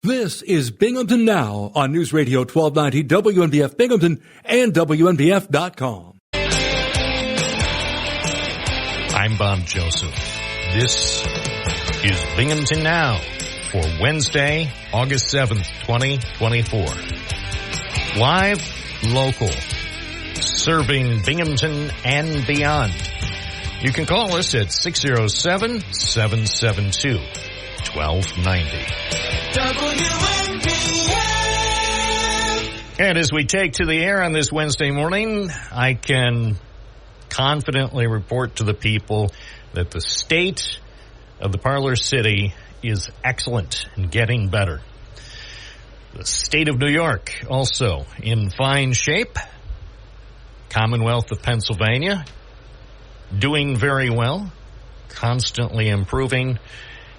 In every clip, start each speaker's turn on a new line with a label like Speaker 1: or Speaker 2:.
Speaker 1: This is Binghamton Now on News Radio 1290 WNBF Binghamton and WNBF.com.
Speaker 2: I'm Bob Joseph. This is Binghamton Now for Wednesday, August 7th, 2024. Live, local, serving Binghamton and beyond. You can call us at 607-772-1290. WNBF. And as we take to the air on this Wednesday morning, I can confidently report to the people that the state of the Parlor City is excellent and getting better. The state of New York also in fine shape. Commonwealth of Pennsylvania doing very well, constantly improving,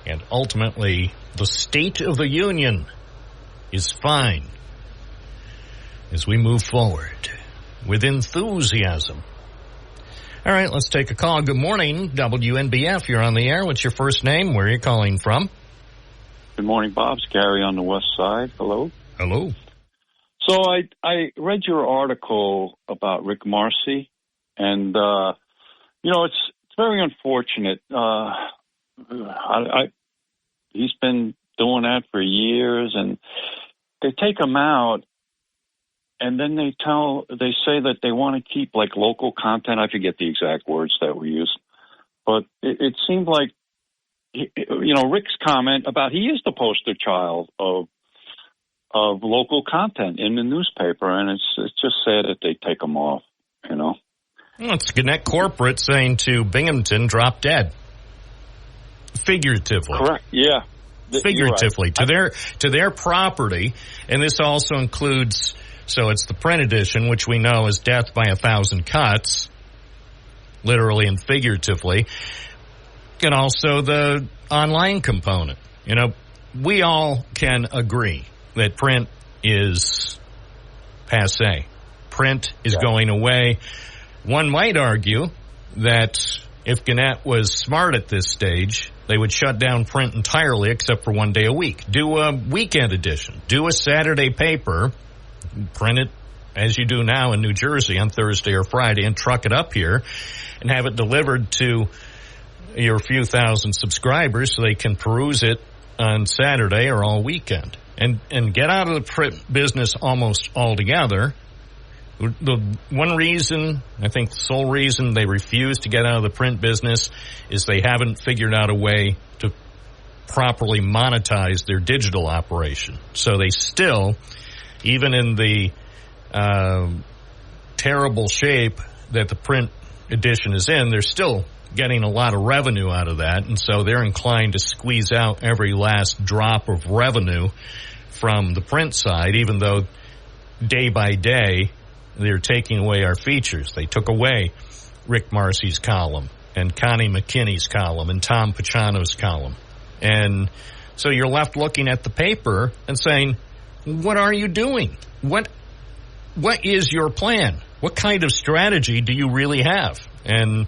Speaker 2: and ultimately the State of the Union is fine as we move forward with enthusiasm. All right, let's take a call. Good morning, WNBF. You're on the air. What's your first name? Where are you calling from?
Speaker 3: Good morning, Bob. It's Gary on the west side. Hello.
Speaker 2: Hello.
Speaker 3: So I read your article about Rick Marcy, and it's very unfortunate. He's been doing that for years, and they take him out, and then they say that they want to keep like local content. I forget the exact words that were used, but it seemed like, Rick's comment about he is the poster child of local content in the newspaper, and it's just sad that they take him off. Well,
Speaker 2: it's Gannett Corporate saying to Binghamton, drop dead. Figuratively.
Speaker 3: Correct. Yeah.
Speaker 2: Figuratively.
Speaker 3: Right.
Speaker 2: To their property, and this also includes, so it's the print edition, which we know is death by 1,000 cuts, literally and figuratively, and also the online component. We all can agree that print is passé. Print is going away. One might argue that if Gannett was smart at this stage, they would shut down print entirely except for one day a week. Do a weekend edition. Do a Saturday paper. Print it as you do now in New Jersey on Thursday or Friday and truck it up here and have it delivered to your few thousand subscribers so they can peruse it on Saturday or all weekend. And get out of the print business almost altogether. The one reason, I think the sole reason they refuse to get out of the print business is they haven't figured out a way to properly monetize their digital operation. So they still, even in the terrible shape that the print edition is in, they're still getting a lot of revenue out of that. And so they're inclined to squeeze out every last drop of revenue from the print side, even though day by day they're taking away our features. They took away Rick Marcy's column and Connie McKinney's column and Tom Pachano's column. And so you're left looking at the paper and saying, what are you doing? What is your plan? What kind of strategy do you really have? And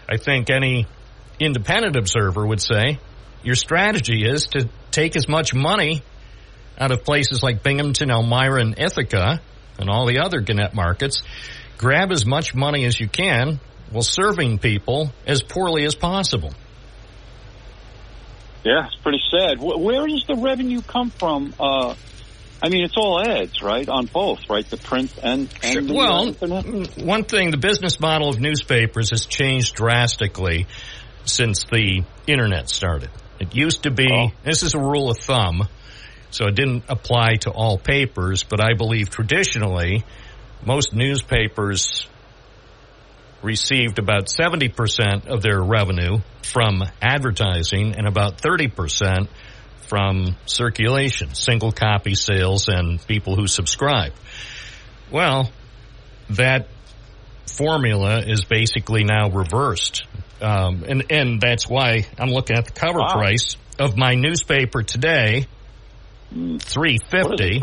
Speaker 2: I think any independent observer would say your strategy is to take as much money out of places like Binghamton, Elmira, and Ithaca, and all the other Gannett markets, grab as much money as you can while serving people as poorly as possible.
Speaker 3: Yeah, it's pretty sad. Where does the revenue come from? It's all ads, right, on both, right, the print and the internet?
Speaker 2: One thing, the business model of newspapers has changed drastically since the internet started. It used to be, this is a rule of thumb, so it didn't apply to all papers, but I believe traditionally most newspapers received about 70% of their revenue from advertising and about 30% from circulation, single copy sales, and people who subscribe. Well, that formula is basically now reversed. And that's why I'm looking at the cover price of my newspaper today, $3.50.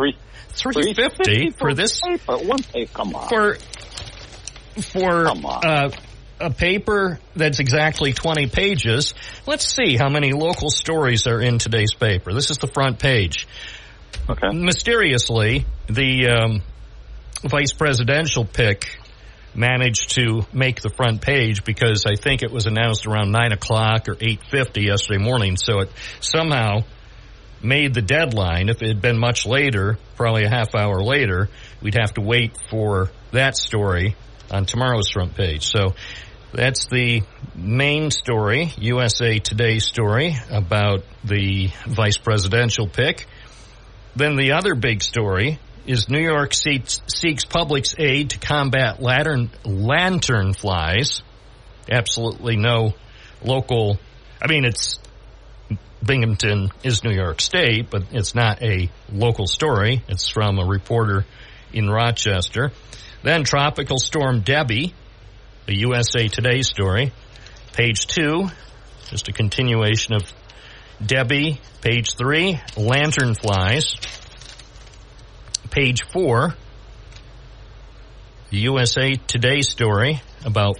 Speaker 2: $3.50 for this
Speaker 3: paper. One paper, come on.
Speaker 2: For a paper that's exactly 20 pages. Let's see how many local stories are in today's paper. This is the front page.
Speaker 3: Okay.
Speaker 2: Mysteriously, the vice presidential pick managed to make the front page because I think it was announced around 9 o'clock or 8:50 yesterday morning. So it somehow made the deadline. If it had been much later, probably a half hour later, we'd have to wait for that story on tomorrow's front page. So that's the main story, USA Today story about the vice presidential pick. Then the other big story is New York seeks public's aid to combat lantern flies. Absolutely no local, it's Binghamton is New York State, but it's not a local story. It's from a reporter in Rochester. Then Tropical Storm Debbie, a USA Today story. Page 2, just a continuation of Debbie. Page 3, lantern flies. Page 4, the USA Today story about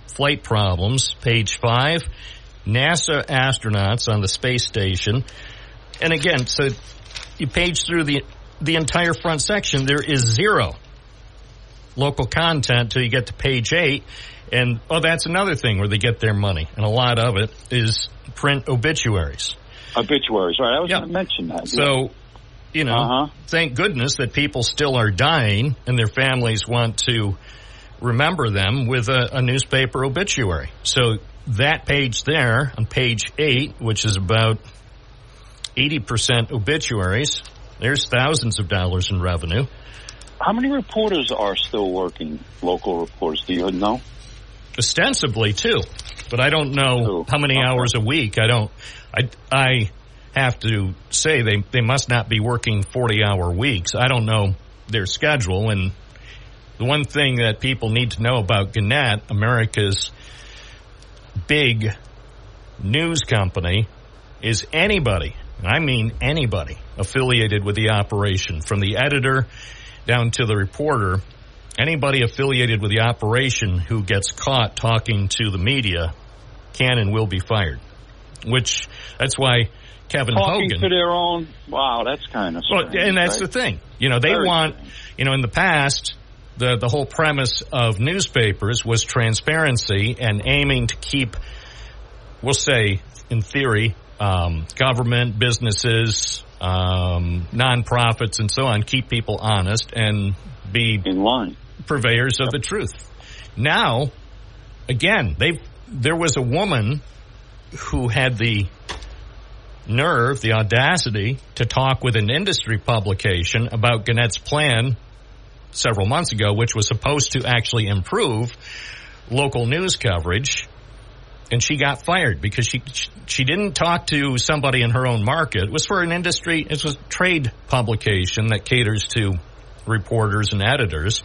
Speaker 2: flight problems. Page 5, NASA astronauts on the space station. And again, so you page through the entire front section, there is zero local content till you get to page 8. And, that's another thing where they get their money. And a lot of it is print obituaries.
Speaker 3: Obituaries, right. I was going to mention that.
Speaker 2: So, thank goodness that people still are dying and their families want to remember them with a newspaper obituary. So that page there on page 8, which is about 80% obituaries, there's thousands of dollars in revenue.
Speaker 3: How many reporters are still working, local reporters? Do you know?
Speaker 2: Ostensibly 2, but I don't know how many hours a week. I have to say they must not be working 40-hour weeks. I don't know their schedule. And the one thing that people need to know about Gannett, America's big news company, is anybody, and I mean anybody, affiliated with the operation, from the editor down to the reporter, anybody affiliated with the operation who gets caught talking to the media can and will be fired. That's why Kevin
Speaker 3: Hogan.
Speaker 2: Talking
Speaker 3: to their own. Wow, that's kind of strange.
Speaker 2: Well, and that's
Speaker 3: right?
Speaker 2: the thing. They want, in the past, the whole premise of newspapers was transparency and aiming to keep, we'll say, in theory, government, businesses, nonprofits, and so on, keep people honest and be
Speaker 3: in line,
Speaker 2: purveyors of the truth. Now, again, there was a woman who had the nerve, the audacity, to talk with an industry publication about Gannett's plan several months ago, which was supposed to actually improve local news coverage, and she got fired because she didn't talk to somebody in her own market. It was for an industry, it was a trade publication that caters to reporters and editors,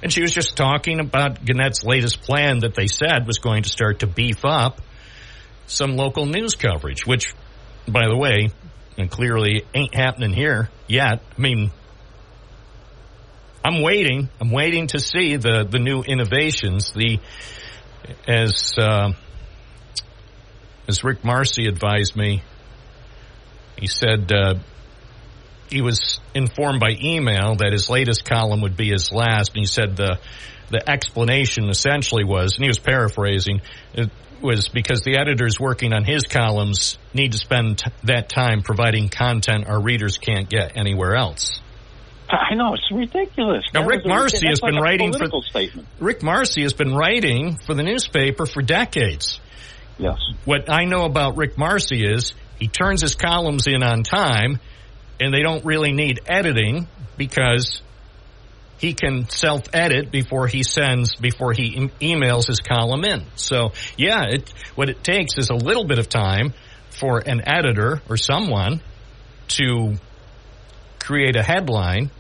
Speaker 2: and she was just talking about Gannett's latest plan that they said was going to start to beef up some local news coverage, which, by the way, and clearly ain't happening here yet. I'm waiting to see the new innovations. As Rick Marcy advised me, he said he was informed by email that his latest column would be his last, and he said the explanation essentially was, and he was paraphrasing, it was because the editors working on his columns need to spend that time providing content our readers can't get anywhere else.
Speaker 3: I know, it's ridiculous.
Speaker 2: Now, Rick Marcy has been writing for
Speaker 3: Rick
Speaker 2: Marcy has been writing for the newspaper for decades.
Speaker 3: Yes.
Speaker 2: What I know about Rick Marcy is he turns his columns in on time, and they don't really need editing because he can self-edit before he emails his column in. So, yeah, what it takes is a little bit of time for an editor or someone to create a headline.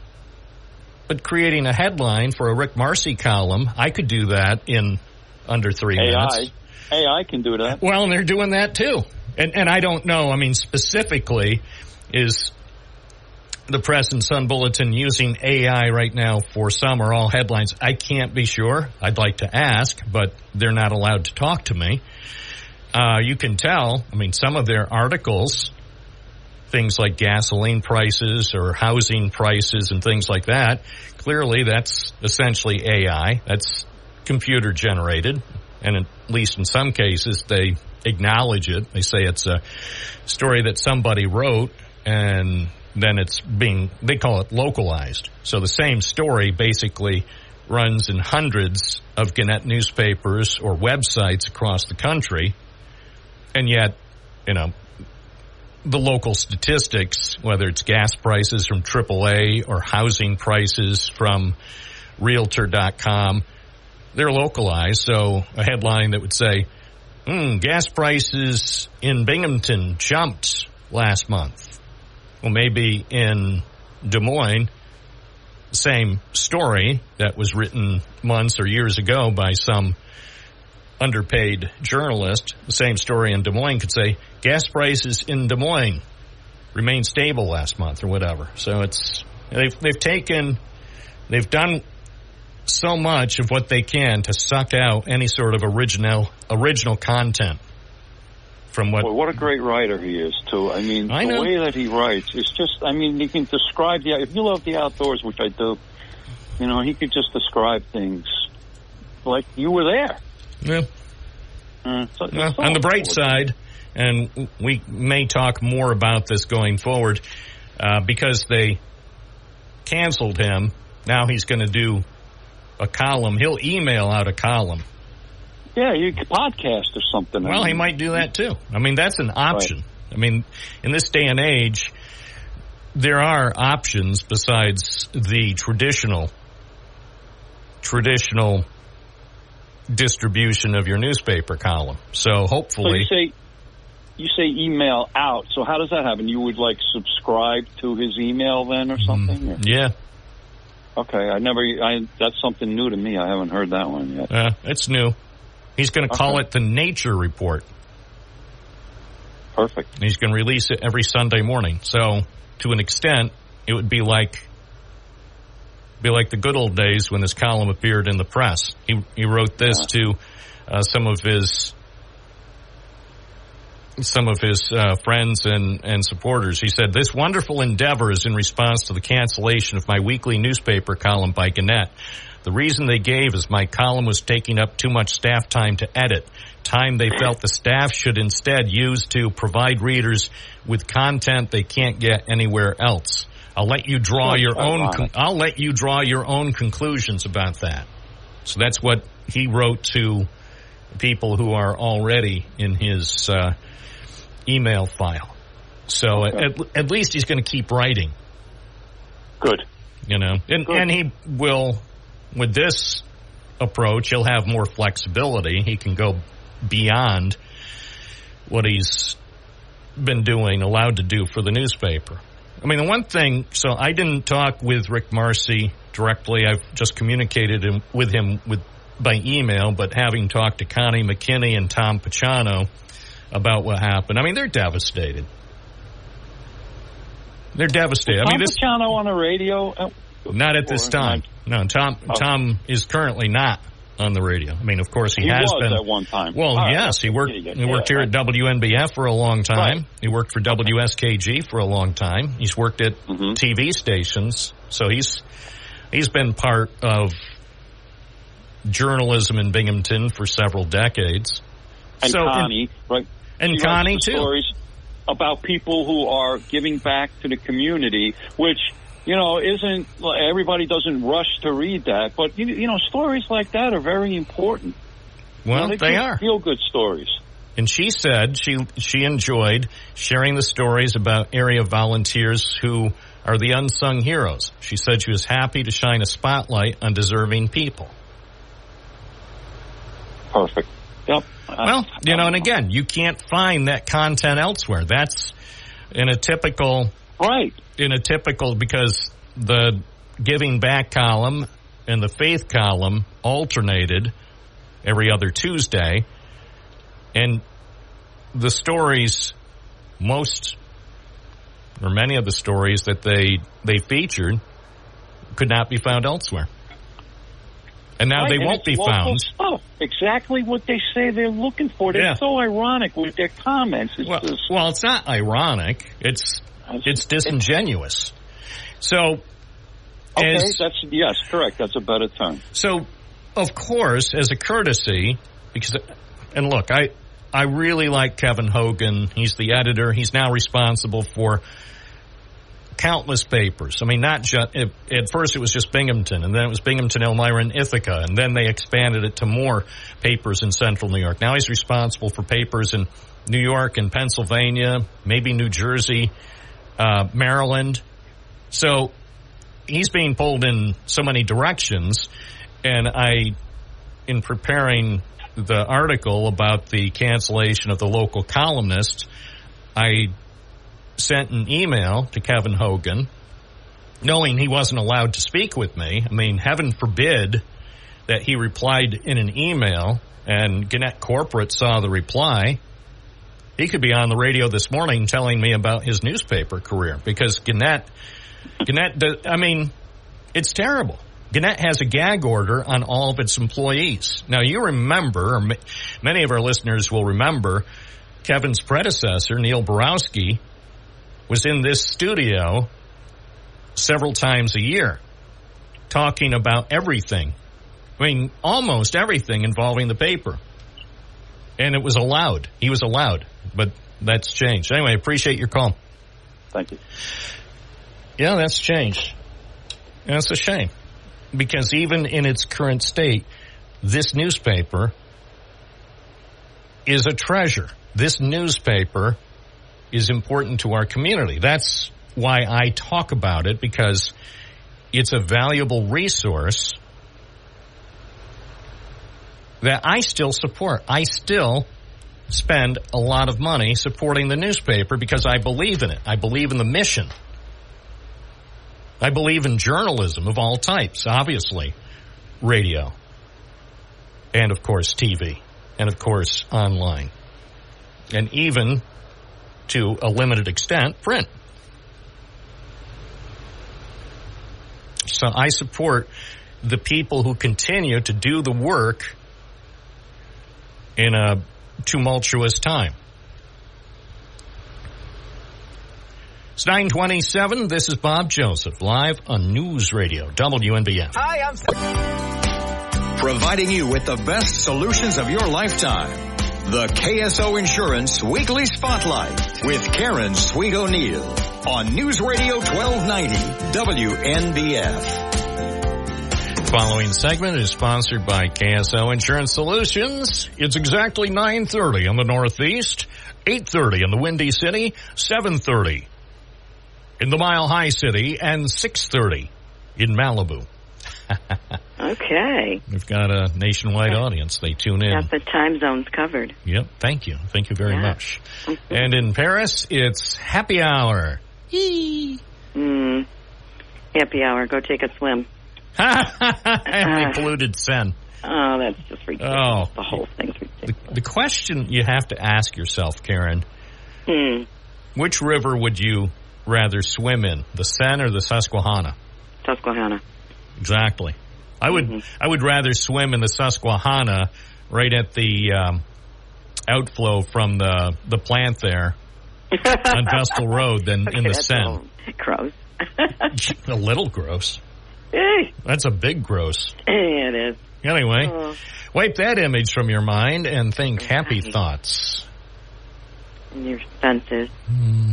Speaker 2: But creating a headline for a Rick Marcy column, I could do that in under 3 minutes.
Speaker 3: AI can do that.
Speaker 2: Well, and they're doing that too. And I don't know, specifically, is the Press and Sun Bulletin using AI right now for some or all headlines? I can't be sure. I'd like to ask, but they're not allowed to talk to me. You can tell, some of their articles things like gasoline prices or housing prices and things like that. Clearly, that's essentially AI. That's computer generated. And at least in some cases, they acknowledge it. They say it's a story that somebody wrote, and then they call it localized. So the same story basically runs in hundreds of Gannett newspapers or websites across the country, and yet, the local statistics, whether it's gas prices from AAA or housing prices from Realtor.com, they're localized. So a headline that would say, gas prices in Binghamton jumped last month. Well, maybe in Des Moines, same story that was written months or years ago by some underpaid journalist, the same story in Des Moines could say, gas prices in Des Moines remained stable last month or whatever. So they've done so much of what they can to suck out any sort of original content from what...
Speaker 3: Well, what a great writer he is, too. I mean, the way that he writes, it's just, he can describe if you love the outdoors, which I do, he could just describe things like you were there.
Speaker 2: Yeah. On the bright side, and we may talk more about this going forward, because they canceled him, now he's going to do a column. He'll email out a column.
Speaker 3: Yeah, you could podcast or something.
Speaker 2: Well, he might do that too. That's an option. Right. In this day and age, there are options besides the traditional distribution of your newspaper column. So hopefully...
Speaker 3: So you say email out. So how does that happen? You would subscribe to his email then or something?
Speaker 2: Yeah.
Speaker 3: Okay, that's something new to me. I haven't heard that one yet.
Speaker 2: It's new. He's going to call it the Nature Report.
Speaker 3: Perfect.
Speaker 2: And he's going to release it every Sunday morning. So, to an extent, it would be like the good old days when this column appeared in the press. He wrote this to some of his friends and supporters. He said, "This wonderful endeavor is in response to the cancellation of my weekly newspaper column by Gannett. The reason they gave is my column was taking up too much staff time to edit, time they felt the staff should instead use to provide readers with content they can't get anywhere else. I'll let you draw your own conclusions about that." So that's what he wrote to people who are already in his email file. So at least he's going to keep writing.
Speaker 3: Good.
Speaker 2: And he will, with this approach, he'll have more flexibility. He can go beyond what he's been allowed to do for the newspaper. The one thing, so I didn't talk with Rick Marcy directly. I've just communicated with him by email, but having talked to Connie McKinney and Tom Pacciano about what happened, they're devastated. They're devastated.
Speaker 3: Tom Pacciano on the radio?
Speaker 2: Not at this time. No, Tom is currently not on the radio. Of course, he has been
Speaker 3: at one time.
Speaker 2: Well, yes, he worked here at WNBF for a long time. Right. He worked for WSKG for a long time. He's worked at TV stations, so he's been part of journalism in Binghamton for several decades.
Speaker 3: And Connie, right?
Speaker 2: And Connie too.
Speaker 3: Stories about people who are giving back to the community, which isn't, everybody doesn't rush to read that, but stories like that are very important.
Speaker 2: Well, they are
Speaker 3: feel-good stories.
Speaker 2: And she said she enjoyed sharing the stories about area volunteers who are the unsung heroes. She said she was happy to shine a spotlight on deserving people.
Speaker 3: Perfect. Yep.
Speaker 2: Well, and again, you can't find that content elsewhere. That's in a typical...
Speaker 3: Right.
Speaker 2: Because the giving back column and the faith column alternated every other Tuesday, and the stories, many of the stories that they featured could not be found elsewhere. And now they won't be found.
Speaker 3: Stuff. Exactly what they say they're looking for. They're so ironic with their comments.
Speaker 2: Well, it's not ironic. It's It's disingenuous. So,
Speaker 3: yes, correct. That's a better term.
Speaker 2: So, of course, as a courtesy, and look, I really like Kevin Hogan. He's the editor. He's now responsible for countless papers. I mean, not just, at first it was just Binghamton, and then it was Binghamton, Elmira, and Ithaca, and then they expanded it to more papers in central New York. Now he's responsible for papers in New York and Pennsylvania, maybe New Jersey, Maryland. So he's being pulled in so many directions, and in preparing the article about the cancellation of the local columnist, I sent an email to Kevin Hogan, knowing he wasn't allowed to speak with me. I mean, heaven forbid that he replied in an email and Gannett Corporate saw the reply. He could be on the radio this morning telling me about his newspaper career, because Gannett does, I mean, it's terrible. Gannett has a gag order on all of its employees. Now, you remember, or many of our listeners will remember, Kevin's predecessor, Neil Borowski, was in this studio several times a year talking about everything. I mean, almost everything involving the paper. And it was allowed. He was allowed. But that's changed. Anyway, appreciate your call.
Speaker 3: Thank you.
Speaker 2: Yeah, that's changed. And it's a shame. Because even in its current state, this newspaper is a treasure. This newspaper is important to our community. That's why I talk about it, because it's a valuable resource that I still support. I still spend a lot of money supporting the newspaper because I believe in it. I believe in the mission. I believe in journalism of all types, obviously. Radio. And, of course, TV. And, of course, online. And even, to a limited extent, print. So I support the people who continue to do the work in a tumultuous time. It's 9:27. This is Bob Joseph, live on News Radio, WNBF.
Speaker 4: Hi, I'm providing you with the best solutions of your lifetime. The KSO Insurance Weekly Spotlight with Karen Sweet O'Neill on News Radio 1290 WNBF.
Speaker 2: Following segment is sponsored by KSO Insurance Solutions. It's exactly 9:30 in the Northeast, 8:30 in the Windy City, 7:30 in the Mile High City, and 6:30 in Malibu.
Speaker 5: Okay.
Speaker 2: We've got a nationwide audience. They tune in.
Speaker 5: Got the time zones covered.
Speaker 2: Yep. Thank you. Thank you very much. And in Paris, it's happy hour.
Speaker 5: Happy hour. Go take a swim.
Speaker 2: And they polluted Seine.
Speaker 5: Oh, that's just ridiculous. The whole thing's ridiculous.
Speaker 2: The question you have to ask yourself, Karen, which river would you rather swim in, the Seine or the Susquehanna?
Speaker 5: Susquehanna.
Speaker 2: Exactly. I would rather swim in the Susquehanna right at the outflow from the plant there on Vestal Road than in the Seine.
Speaker 5: Gross.
Speaker 2: A little gross. That's a big gross.
Speaker 5: It is.
Speaker 2: Anyway, wipe that image from your mind and think happy thoughts.
Speaker 5: Your senses,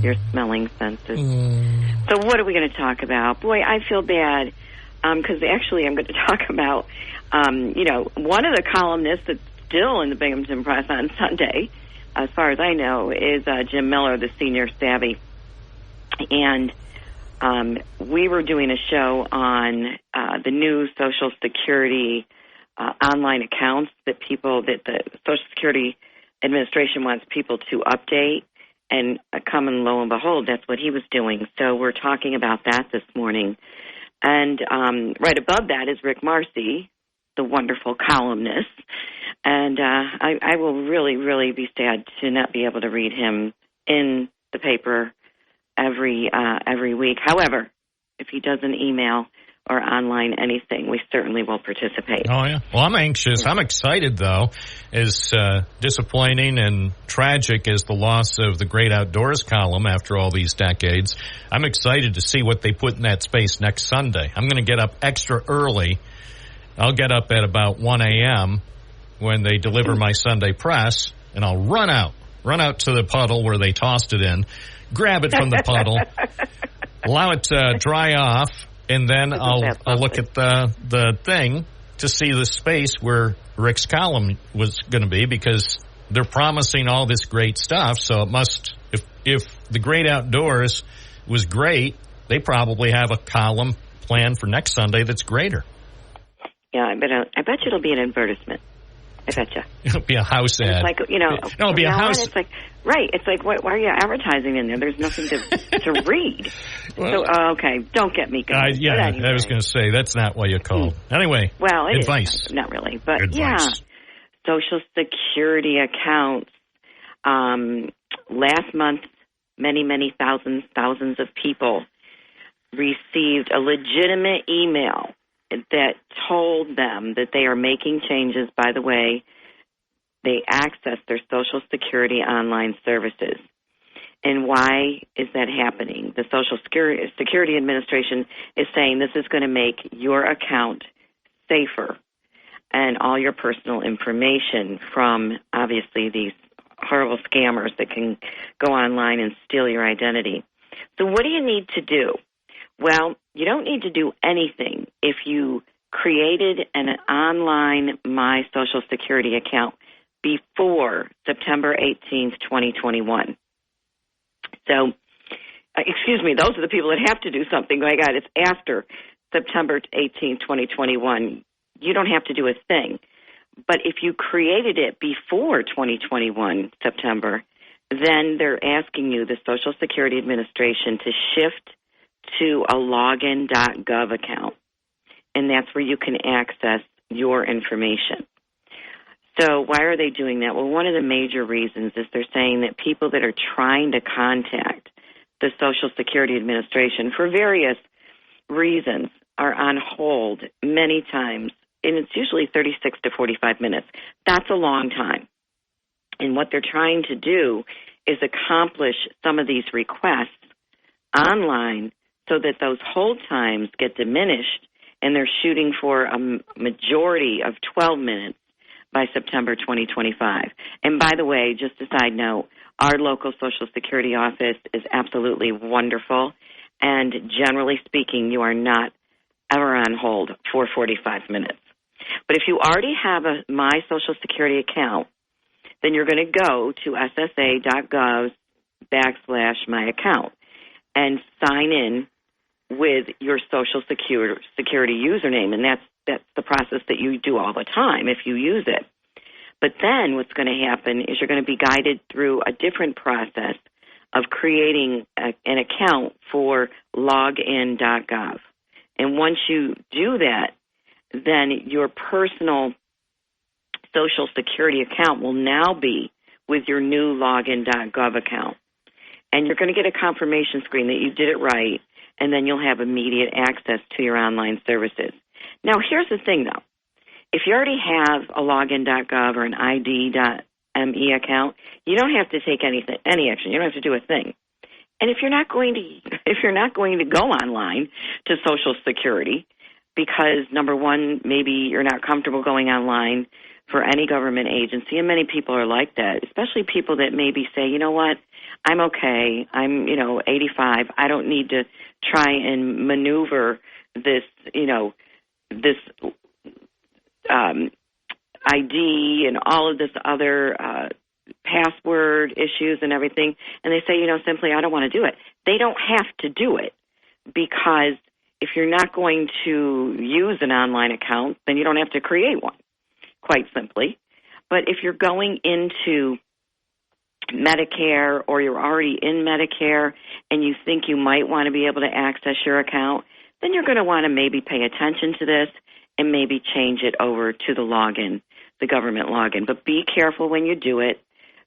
Speaker 5: your smelling senses. So what are we going to talk about? Boy, I feel bad because actually I'm going to talk about, one of the columnists that's still in the Binghamton Press on Sunday, as far as I know, is Jim Miller, the senior savvy. And we were doing a show on the new Social Security online accounts that the Social Security Administration wants people to update, and come and lo and behold, that's what he was doing. So we're talking about that this morning. And right above that is Rick Marcy, the wonderful columnist. And I will really, really be sad to not be able to read him in the paper every week. However, if he does an email, or online anything, we certainly will participate.
Speaker 2: Oh, yeah. Well, I'm anxious. I'm excited, though. As disappointing and tragic as the loss of the Great Outdoors column after all these decades, I'm excited to see what they put in that space next Sunday. I'm going to get up extra early. I'll get up at about 1 a.m. when they deliver my Sunday press, and I'll run out to the puddle where they tossed it in, grab it from the puddle, allow it to dry off, and then I'll look at the thing to see the space where Rick's column was going to be, because they're promising all this great stuff. So it must, if the Great Outdoors was great, they probably have a column planned for next Sunday that's greater.
Speaker 5: Yeah, I bet you it'll be an advertisement. I bet you.
Speaker 2: It'll be a house ad.
Speaker 5: It's like, no,
Speaker 2: it'll be a house.
Speaker 5: It's like, right. It's like, why are you advertising in there? There's nothing to read.
Speaker 2: Well,
Speaker 5: so, okay, don't get me going.
Speaker 2: Anyway. I was going to say, that's not why you called. Anyway,
Speaker 5: well,
Speaker 2: advice.
Speaker 5: Not really, but
Speaker 2: advice.
Speaker 5: Yeah. Social Security accounts. Last month, many thousands of people received a legitimate email that told them that they are making changes. By the way, they access their Social Security online services. And why is that happening? The Social Security Administration is saying this is going to make your account safer and all your personal information from, obviously, these horrible scammers that can go online and steal your identity. So what do you need to do? Well, you don't need to do anything if you created an online My Social Security account before September 18th, 2021. So, those are the people that have to do something. My God, it's after September 18th, 2021. You don't have to do a thing. But if you created it before 2021, September, then they're asking you, the Social Security Administration, to shift to a login.gov account. And that's where you can access your information. So why are they doing that? Well, one of the major reasons is they're saying that people that are trying to contact the Social Security Administration for various reasons are on hold many times, and it's usually 36 to 45 minutes. That's a long time. And what they're trying to do is accomplish some of these requests online so that those hold times get diminished, and they're shooting for a majority of 12 minutes by September 2025. And by the way, just a side note, our local Social Security office is absolutely wonderful, and generally speaking, you are not ever on hold for 45 minutes. But if you already have a My Social Security account, then you're going to go to ssa.gov/my account and sign in with your Social Security username, and that's the process that you do all the time if you use it. But then what's going to happen is you're going to be guided through a different process of creating an account for login.gov. And once you do that, then your personal Social Security account will now be with your new login.gov account. And you're going to get a confirmation screen that you did it right, and then you'll have immediate access to your online services. Now, here's the thing, though. If you already have a login.gov or an ID.me account, you don't have to take any action. You don't have to do a thing. And if you're not going to go online to Social Security because, number one, maybe you're not comfortable going online for any government agency, and many people are like that, especially people that maybe say, you know what, I'm okay, I'm 85, I don't need to try and maneuver this ID and all of this other password issues and everything, and they say, simply, I don't want to do it. They don't have to do it, because if you're not going to use an online account, then you don't have to create one, quite simply. But if you're going into Medicare, or you're already in Medicare and you think you might want to be able to access your account, then you're going to want to maybe pay attention to this and maybe change it over to the login, the government login. But be careful when you do it,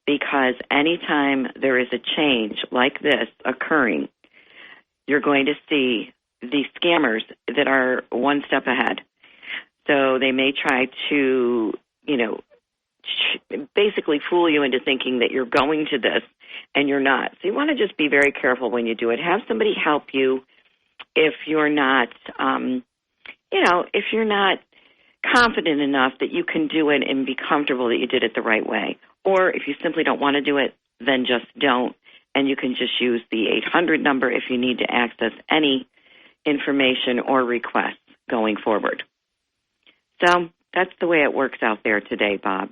Speaker 5: because anytime there is a change like this occurring, you're going to see these scammers that are one step ahead. So they may try to, basically fool you into thinking that you're going to this and you're not. So you want to just be very careful when you do it. Have somebody help you if you're not, if you're not confident enough that you can do it and be comfortable that you did it the right way. Or if you simply don't want to do it, then just don't. And you can just use the 800 number if you need to access any information or requests going forward. So that's the way it works out there today, Bob.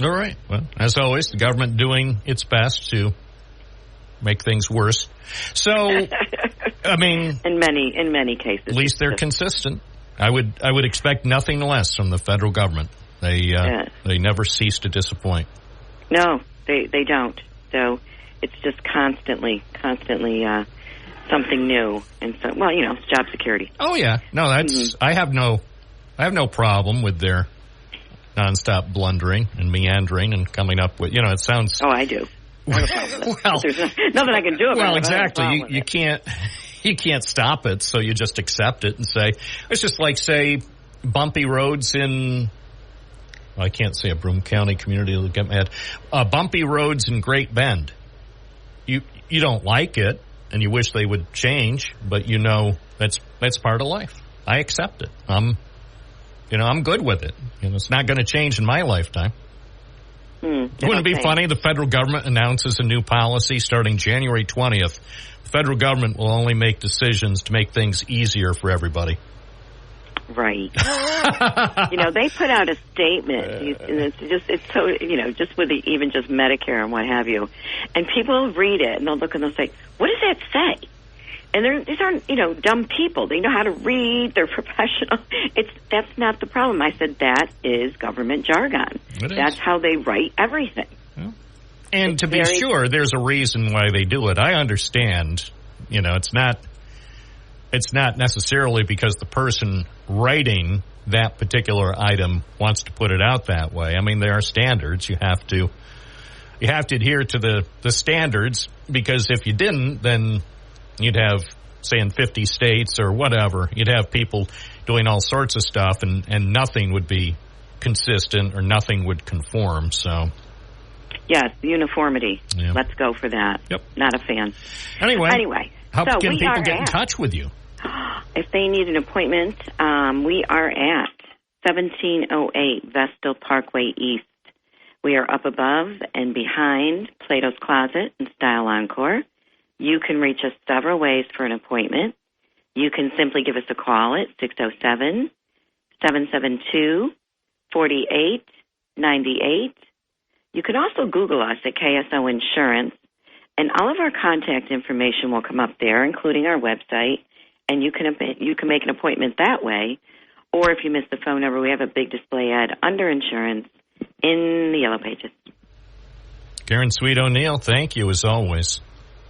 Speaker 2: All right. Well, as always, the government doing its best to make things worse. So, I mean,
Speaker 5: in many cases,
Speaker 2: at least they're consistent. I would expect nothing less from the federal government. They never cease to disappoint.
Speaker 5: No, they don't. So it's just constantly something new, and so it's job security.
Speaker 2: Oh yeah, no, that's I have no problem with their nonstop blundering and meandering and coming up with it sounds.
Speaker 5: Oh, I do.
Speaker 2: Well,
Speaker 5: there's nothing I can do about it.
Speaker 2: Well, exactly. You can't stop it, so you just accept it and say it's just like say bumpy roads in. I can't say a Broome County community will get mad. Bumpy roads in Great Bend. You don't like it, and you wish they would change, but that's part of life. I accept it. I'm good with it. It's not going to change in my lifetime. Wouldn't it be funny? The federal government announces a new policy starting January 20th. The federal government will only make decisions to make things easier for everybody.
Speaker 5: Right. They put out a statement, and just with even just Medicare and what have you, and people read it and they'll look and they'll say, "What does that say?" And these aren't dumb people. They know how to read. They're professional. That's not the problem. I said that is government jargon. That's how they write everything.
Speaker 2: Yeah. And to be sure, there's a reason why they do it. I understand. It's not necessarily because the person writing that particular item wants to put it out that way. I mean, there are standards. You have to adhere to the standards, because if you didn't, then you'd have, say, in 50 states or whatever, you'd have people doing all sorts of stuff, and nothing would be consistent or nothing would conform. So,
Speaker 5: yes, uniformity. Yeah. Let's go for that.
Speaker 2: Yep.
Speaker 5: Not a fan.
Speaker 2: Anyway, how can people get in touch with you?
Speaker 5: If they need an appointment, we are at 1708 Vestal Parkway East. We are up above and behind Plato's Closet and Style Encore. You can reach us several ways for an appointment. You can simply give us a call at 607-772-4898. You can also Google us at KSO Insurance, and all of our contact information will come up there, including our website, and you can make an appointment that way. Or if you miss the phone number, we have a big display ad under insurance in the Yellow Pages.
Speaker 2: Karen Sweet O'Neill, thank you as always.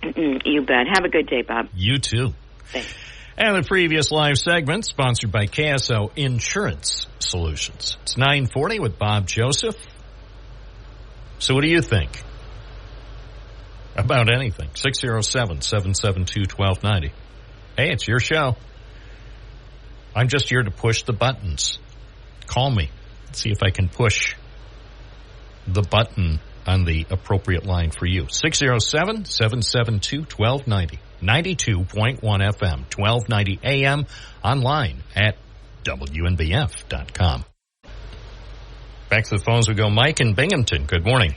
Speaker 5: You bet. Have a good day, Bob.
Speaker 2: You too.
Speaker 5: Thanks.
Speaker 2: And the previous live segment sponsored by KSO Insurance Solutions. It's 9:40 with Bob Joseph. So what do you think about anything? 607-772-1290. Hey, it's your show. I'm just here to push the buttons. Call me. See if I can push the button on the appropriate line for you. 607-772-1290. 92.1 FM, 1290 AM, online at WNBF.com. Back to the phones we go. Mike in Binghamton. Good morning.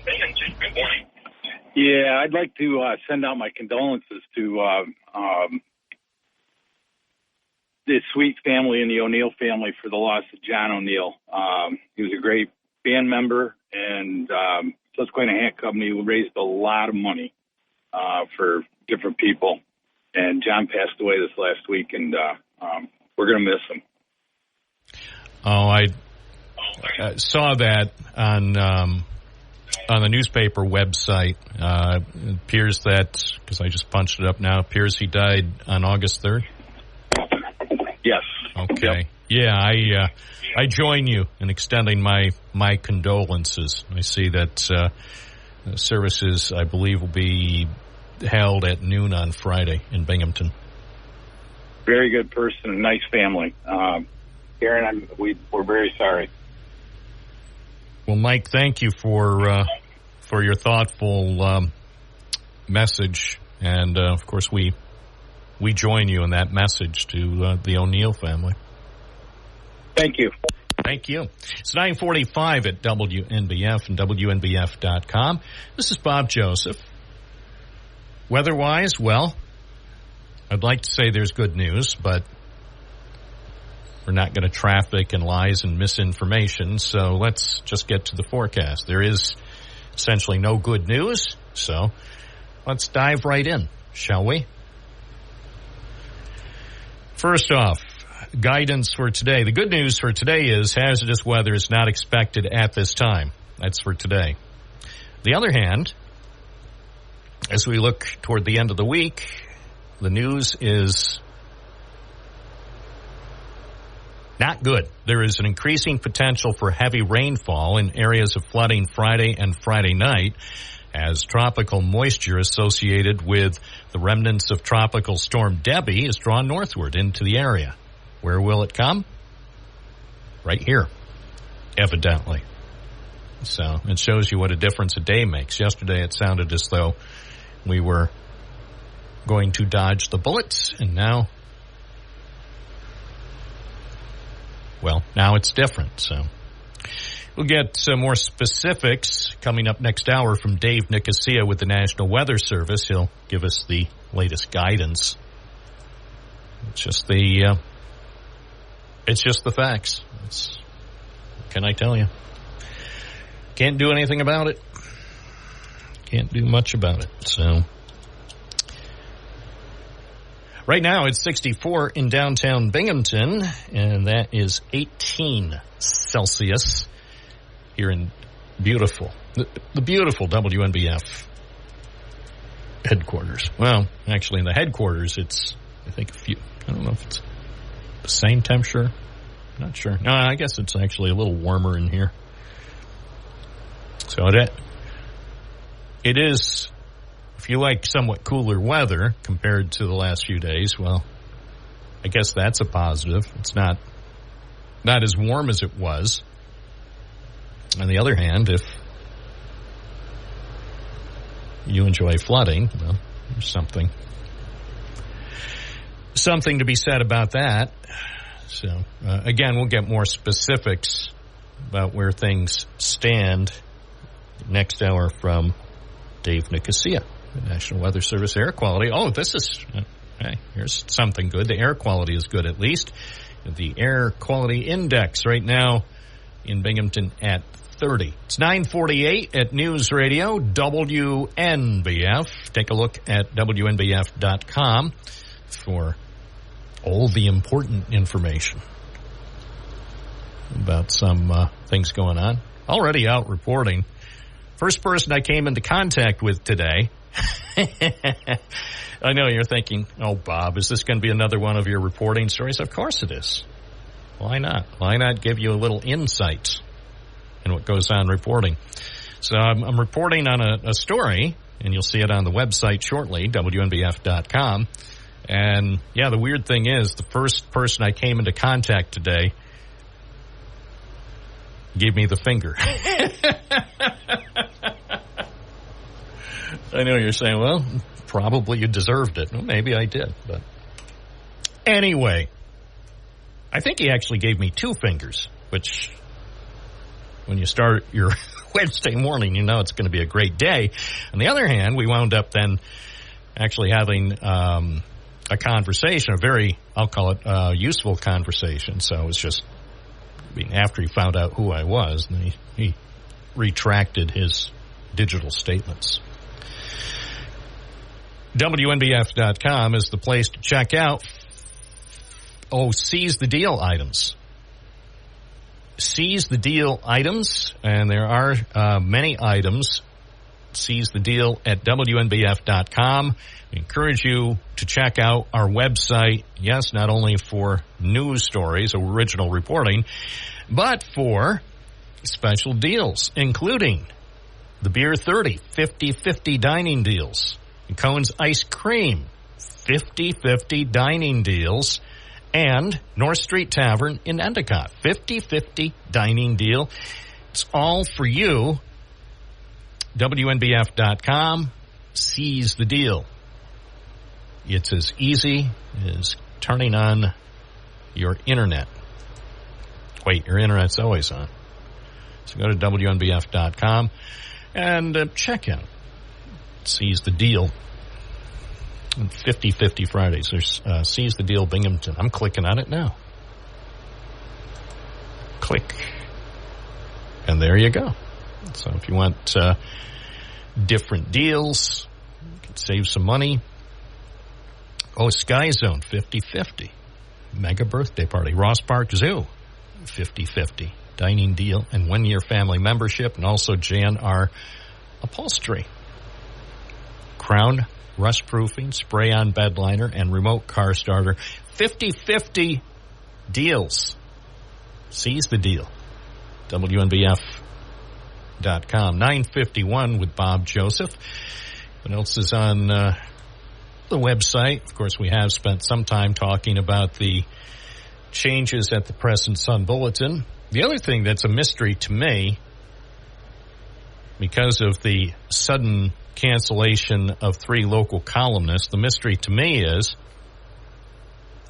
Speaker 6: Yeah, I'd like to send out my condolences to the Sweet family and the O'Neill family for the loss of John O'Neill. He was a great band member, and Susquehanna Hat Company raised a lot of money for different people. And John passed away this last week, and we're going to miss him.
Speaker 2: Oh, I saw that on the newspaper website. It appears that, because I just punched it up now, appears he died on August 3rd.
Speaker 6: Yes.
Speaker 2: Okay. Yep. Yeah, I join you in extending my condolences. I see that services, I believe, will be held at noon on Friday in Binghamton.
Speaker 6: very good person, a nice family. Karen, we're very sorry.
Speaker 2: Well, Mike, thank you for your thoughtful message, and of course we join you in that message to the O'Neill family.
Speaker 6: Thank you.
Speaker 2: Thank you. It's 9:45 at WNBF and WNBF.com. This is Bob Joseph. Weather-wise, well, I'd like to say there's good news, but we're not going to traffic in lies and misinformation, so let's just get to the forecast. There is essentially no good news, so let's dive right in, shall we? First off, guidance for today. The good news for today is hazardous weather is not expected at this time. That's for today. On the other hand, as we look toward the end of the week, the news is not good. There is an increasing potential for heavy rainfall in areas of flooding Friday and Friday night as tropical moisture associated with the remnants of Tropical Storm Debbie is drawn northward into the area. Where will it come? Right here, evidently. So it shows you what a difference a day makes. Yesterday it sounded as though we were going to dodge the bullets, and now it's different. So we'll get some more specifics coming up next hour from Dave Nicosia with the National Weather Service. He'll give us the latest guidance. It's just the facts. What can I tell you? Can't do anything about it. Can't do much about it. So right now it's 64 in downtown Binghamton, and that is 18 Celsius here in the beautiful WNBF headquarters. Well, actually in the headquarters it's, I think I don't know if it's the same temperature. Not sure. No, I guess it's actually a little warmer in here. So it is, if you like somewhat cooler weather compared to the last few days, well, I guess that's a positive. It's not as warm as it was. On the other hand, if you enjoy flooding, well, there's something to be said about that. So, again, we'll get more specifics about where things stand next hour from Dave Nicosia, the National Weather Service air quality. Oh, this is, hey, here's something good. The air quality is good, at least. The air quality index right now in Binghamton at 30. It's 9:48 at News Radio WNBF. Take a look at WNBF.com for all the important information about some things going on. Already out reporting. First person I came into contact with today. I know you're thinking, oh, Bob, is this going to be another one of your reporting stories? Of course it is. Why not? Why not give you a little insight in what goes on reporting? So I'm reporting on a story, and you'll see it on the website shortly, WNBF.com. And, yeah, the weird thing is the first person I came into contact today gave me the finger. I know you're saying, well, probably you deserved it. Well, maybe I did. But anyway, I think he actually gave me two fingers, which when you start your Wednesday morning, you know it's going to be a great day. On the other hand, we wound up then actually having a conversation, a very, I'll call it, useful conversation. So it was just, after he found out who I was, and he retracted his digital statements. WNBF.com is the place to check out, seize the deal items. Seize the deal items, and there are many items. Seize the deal at WNBF.com. We encourage you to check out our website, yes, not only for news stories, original reporting, but for special deals, including the Beer 30, 50-50 dining deals, and Cone's Ice Cream, 50/50 dining deals, and North Street Tavern in Endicott. 50/50 dining deal. It's all for you. WNBF.com. Seize the deal. It's as easy as turning on your internet. Wait, your internet's always on. So go to WNBF.com and check in. Seize the deal. 50/50 Fridays. There's Seize the Deal Binghamton. I'm clicking on it now. Click. And there you go. So if you want different deals, you can save some money. Oh, Sky Zone, 50/50. Mega birthday party. Ross Park Zoo, 50/50. Dining deal and 1-year family membership. And also J&R Upholstery. Crown rust proofing, spray on bed liner, and remote car starter. 50/50 deals. Seize the deal. WNBF.com. 9:51 with Bob Joseph. What else is on the website? Of course, we have spent some time talking about the changes at the Press and Sun Bulletin. The other thing that's a mystery to me, because of the sudden cancellation of 3 local columnists, the mystery to me is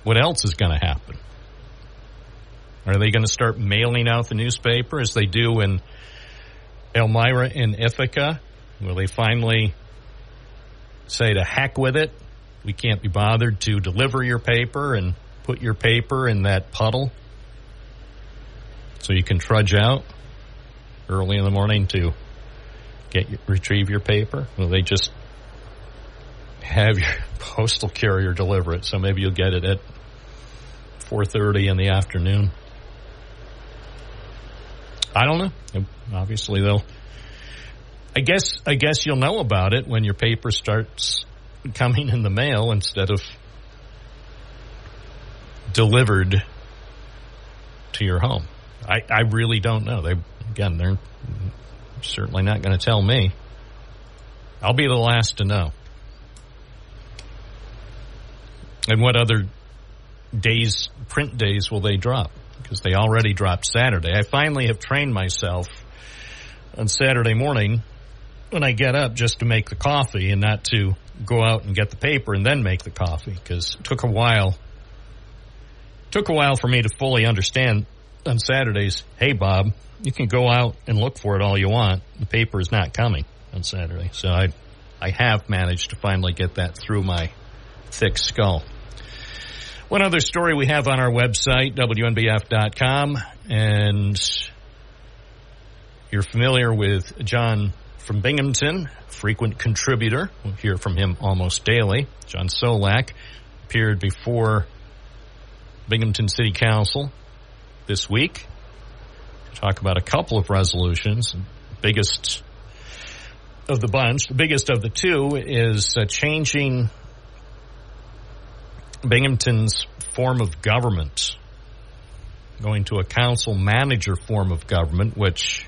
Speaker 2: what else is going to happen? Are they going to start mailing out the newspaper as they do in Elmira and Ithaca? Will they finally say to heck with it? We can't be bothered to deliver your paper and put your paper in that puddle so you can trudge out early in the morning to retrieve your paper? Will they just have your postal carrier deliver it? So maybe you'll get it at 4:30 in the afternoon. I don't know. Obviously, they'll. I guess you'll know about it when your paper starts coming in the mail instead of delivered to your home. I really don't know. They're certainly not going to tell me. I'll be the last to know. And what other days, print days, will they drop? Because they already dropped Saturday. I finally have trained myself on Saturday morning when I get up just to make the coffee and not to go out and get the paper and then make the coffee, because it took a while for me to fully understand on Saturdays, hey, Bob, you can go out and look for it all you want. The paper is not coming on Saturday. So I have managed to finally get that through my thick skull. One other story we have on our website, WNBF.com, and you're familiar with John from Binghamton, frequent contributor. We'll hear from him almost daily. John Solak appeared before Binghamton City Council this week to talk about a couple of resolutions. The biggest of the bunch, the biggest of the two, is changing Binghamton's form of government, going to a council manager form of government, which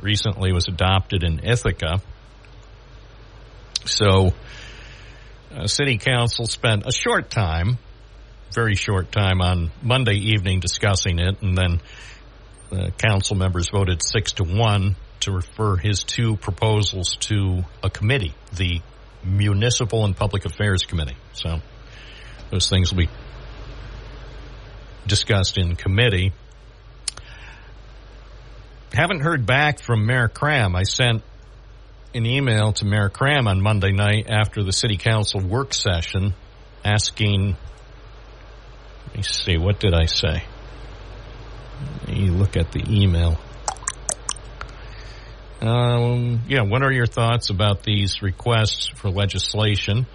Speaker 2: recently was adopted in Ithaca. So City Council spent a short time, very short time, on Monday evening discussing it, and then the council members voted 6-1 to refer his 2 proposals to a committee, the Municipal and Public Affairs Committee. So those things will be discussed in committee. Haven't heard back from Mayor Cram. I sent an email to Mayor Cram on Monday night after the City Council work session asking, let me see, what did I say? Let me look at the email. What are your thoughts about these requests for legislation?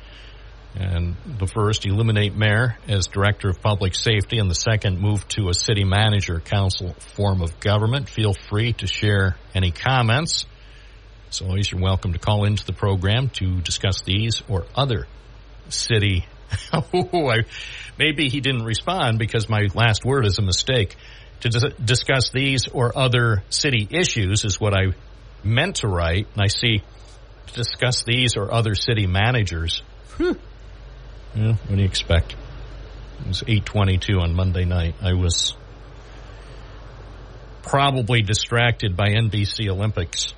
Speaker 2: And the first, eliminate mayor as director of public safety, and the second, move to a city manager council form of government. Feel free to share any comments. As always, you're welcome to call into the program to discuss these or other city. Maybe he didn't respond because my last word is a mistake. To discuss these or other city issues is what I meant to write, and I see to discuss these or other city managers. Yeah, what do you expect? It was 8:22 on Monday night. I was probably distracted by NBC Olympics.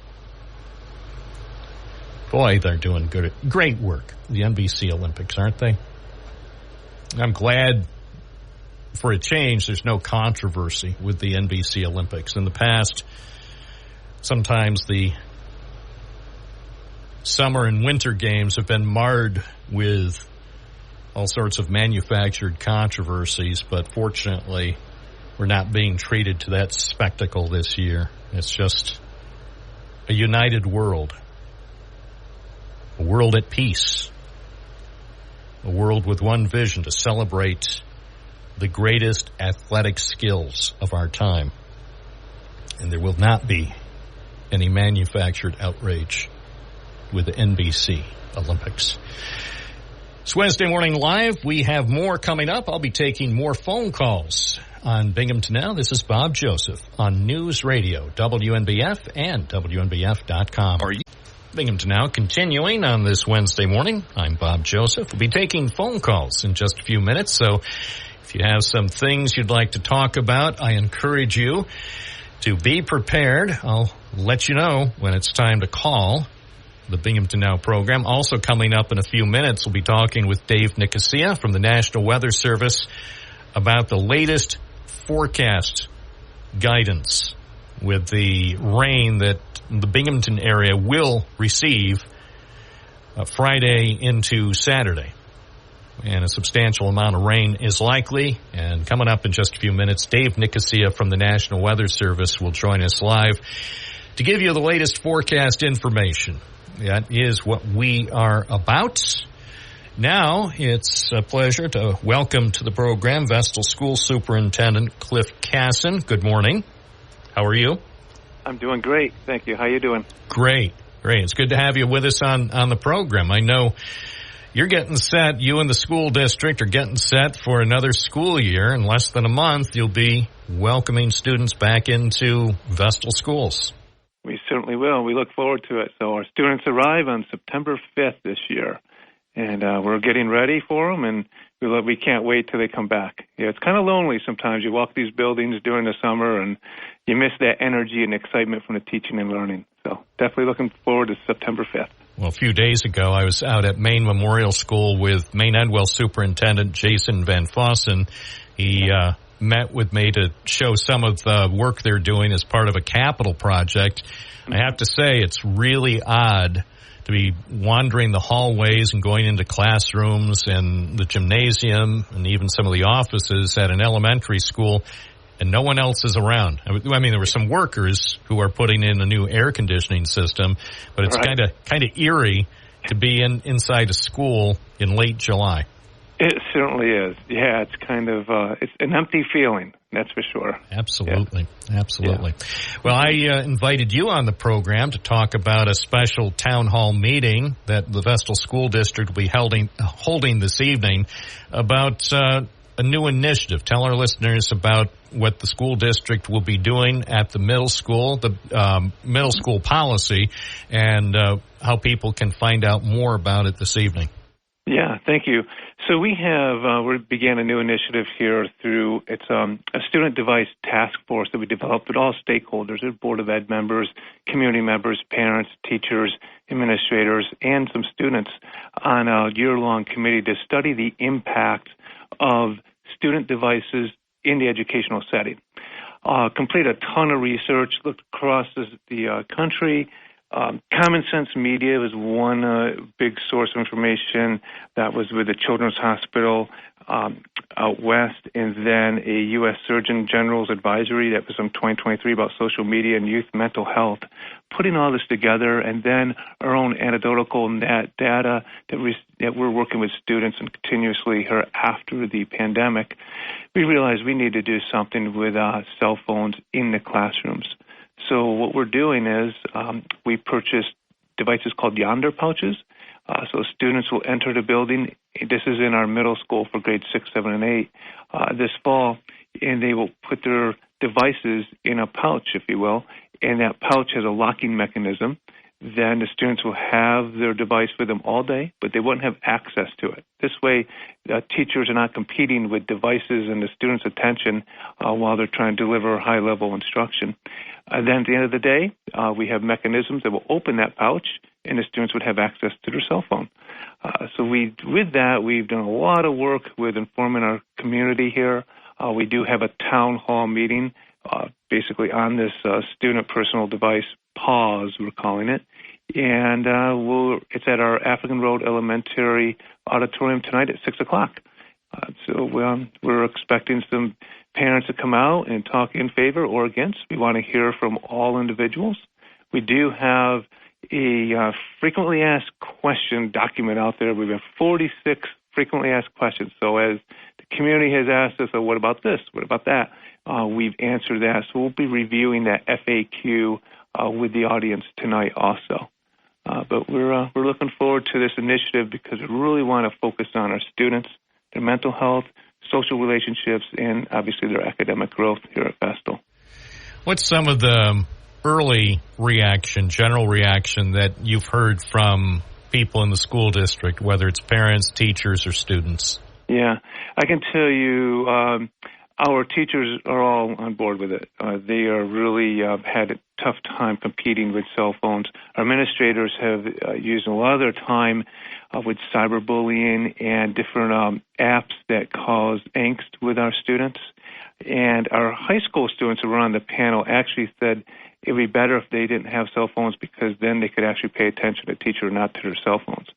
Speaker 2: Boy, they're doing great work, the NBC Olympics, aren't they? I'm glad for a change there's no controversy with the NBC Olympics. In the past, sometimes the summer and winter games have been marred with all sorts of manufactured controversies, but fortunately, we're not being treated to that spectacle this year. It's just a united world, a world at peace, a world with one vision to celebrate the greatest athletic skills of our time. And there will not be any manufactured outrage with the NBC Olympics. It's Wednesday Morning Live. We have more coming up. I'll be taking more phone calls on Binghamton Now. This is Bob Joseph on News Radio, WNBF and WNBF.com. Binghamton Now continuing on this Wednesday morning. I'm Bob Joseph. We'll be taking phone calls in just a few minutes. So if you have some things you'd like to talk about, I encourage you to be prepared. I'll let you know when it's time to call the Binghamton Now program. Also coming up in a few minutes, we'll be talking with Dave Nicosia from the National Weather Service about the latest forecast guidance with the rain that the Binghamton area will receive Friday into Saturday. And a substantial amount of rain is likely. And coming up in just a few minutes, Dave Nicosia from the National Weather Service will join us live to give you the latest forecast information. That is what we are about. Now, it's a pleasure to welcome to the program Vestal School Superintendent Cliff Casson. Good morning. How are you?
Speaker 7: I'm doing great. Thank you. How you doing?
Speaker 2: Great. It's good to have you with us on the program. I know you're getting set, you and the school district are getting set for another school year. In less than a month, you'll be welcoming students back into Vestal schools.
Speaker 7: We certainly will. We look forward to it. So our students arrive on September 5th this year, and we're getting ready for them, and we can't wait till they come back. Yeah, it's kind of lonely sometimes. You walk these buildings during the summer, and you miss that energy and excitement from the teaching and learning. So definitely looking forward to September 5th.
Speaker 2: Well, a few days ago, I was out at Maine Memorial School with Maine Edwell Superintendent Jason Van Fossen. He met with me to show some of the work they're doing as part of a capital project. I have to say, it's really odd to be wandering the hallways and going into classrooms and the gymnasium and even some of the offices at an elementary school, and no one else is around. I mean, there were some workers who are putting in a new air conditioning system, but it's kind of eerie to be inside a school in late July.
Speaker 7: It certainly is. Yeah, it's kind of it's an empty feeling, that's for sure.
Speaker 2: Absolutely. Well, I invited you on the program to talk about a special town hall meeting that the Vestal School District will be holding this evening about a new initiative. Tell our listeners about what the school district will be doing at the middle school, the middle school policy, and how people can find out more about it this evening.
Speaker 7: Yeah, thank you. So we began a new initiative here through, it's a student device task force that we developed with all stakeholders, Board of Ed members, community members, parents, teachers, administrators, and some students on a year-long committee to study the impact of student devices in the educational setting. Completed a ton of research, looked across the country. Common Sense Media was one big source of information. That was with the Children's Hospital out west, and then a U.S. Surgeon General's advisory that was from 2023 about social media and youth mental health. Putting all this together, and then our own anecdotal data that we're working with students and continuously here after the pandemic, we realized we need to do something with cell phones in the classrooms. So what we're doing is we purchased devices called Yonder pouches. So students will enter the building. This is in our middle school for grades 6, 7, and 8 this fall, and they will put their devices in a pouch, if you will, and that pouch has a locking mechanism then the students will have their device with them all day, but they won't have access to it. This way, teachers are not competing with devices and the students' attention while they're trying to deliver high-level instruction. Then at the end of the day, we have mechanisms that will open that pouch, and the students would have access to their cell phone. With that, we've done a lot of work with informing our community here. We do have a town hall meeting basically on this student personal device pause, we're calling it. And it's at our African Road Elementary auditorium tonight at 6 o'clock. So we're expecting some parents to come out and talk in favor or against. We want to hear from all individuals. We do have a frequently asked question document out there. We've have 46 frequently asked questions. So as the community has asked us, what about this? What about that? We've answered that. So we'll be reviewing that FAQ with the audience tonight also. But we're looking forward to this initiative because we really want to focus on our students, their mental health, social relationships, and obviously their academic growth here at Vestal.
Speaker 2: What's some of the early reaction, general reaction that you've heard from people in the school district, whether it's parents, teachers, or students?
Speaker 7: Yeah, I can tell you our teachers are all on board with it. They are really had a tough time competing with cell phones. Our administrators have used a lot of their time with cyberbullying and different apps that cause angst with our students. And our high school students who were on the panel actually said it would be better if they didn't have cell phones because then they could actually pay attention to the teacher, not to their cell phones.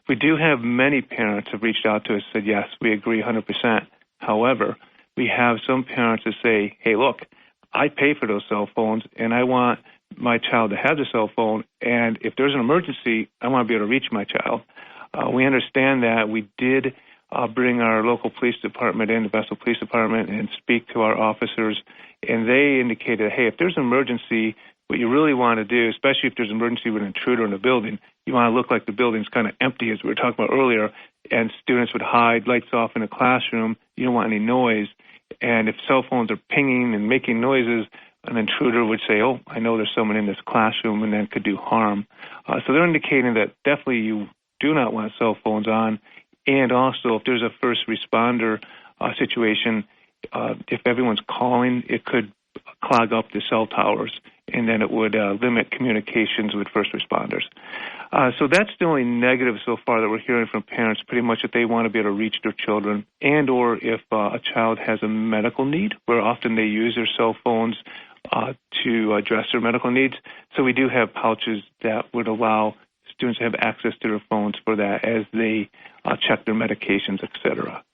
Speaker 7: We do have many parents have reached out to us and said, yes, we agree 100%. However, we have some parents that say, hey, look, I pay for those cell phones, and I want my child to have the cell phone, and if there's an emergency, I want to be able to reach my child. We understand that. We did bring our local police department in, the Vestal Police Department, and speak to our officers, and they indicated, hey, if there's an emergency, what you really want to do, especially if there's an emergency with an intruder in the building, you want to look like the building's kind of empty, as we were talking about earlier, and students would hide, lights off in a classroom. You don't want any noise. And if cell phones are pinging and making noises, an intruder would say, oh, I know there's someone in this classroom, and then could do harm. So they're indicating that definitely you do not want cell phones on. And also, if there's a first responder situation, if everyone's calling, it could clog up the cell towers, and then it would limit communications with first responders. So that's the only negative so far that we're hearing from parents, pretty much that they want to be able to reach their children, and or if a child has a medical need, where often they use their cell phones to address their medical needs. So we do have pouches that would allow students to have access to their phones for that as they check their medications, et cetera.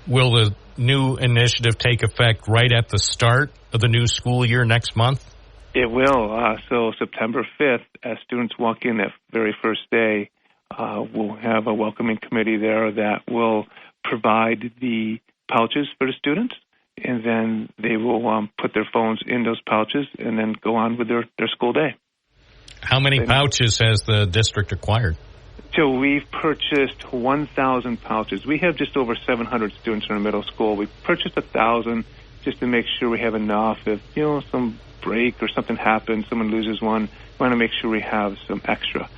Speaker 2: Will the new initiative take effect right at the start of the new school year next month?
Speaker 7: It will. So September 5th, as students walk in that very first day, we'll have a welcoming committee there that will provide the pouches for the students, and then they will put their phones in those pouches and then go on with their school day.
Speaker 2: How many pouches has the district acquired?
Speaker 7: So we've purchased 1,000 pouches. We have just over 700 students in our middle school. We've purchased 1,000 just to make sure we have enough. If, some break or something happens, someone loses one, we want to make sure we have some extra.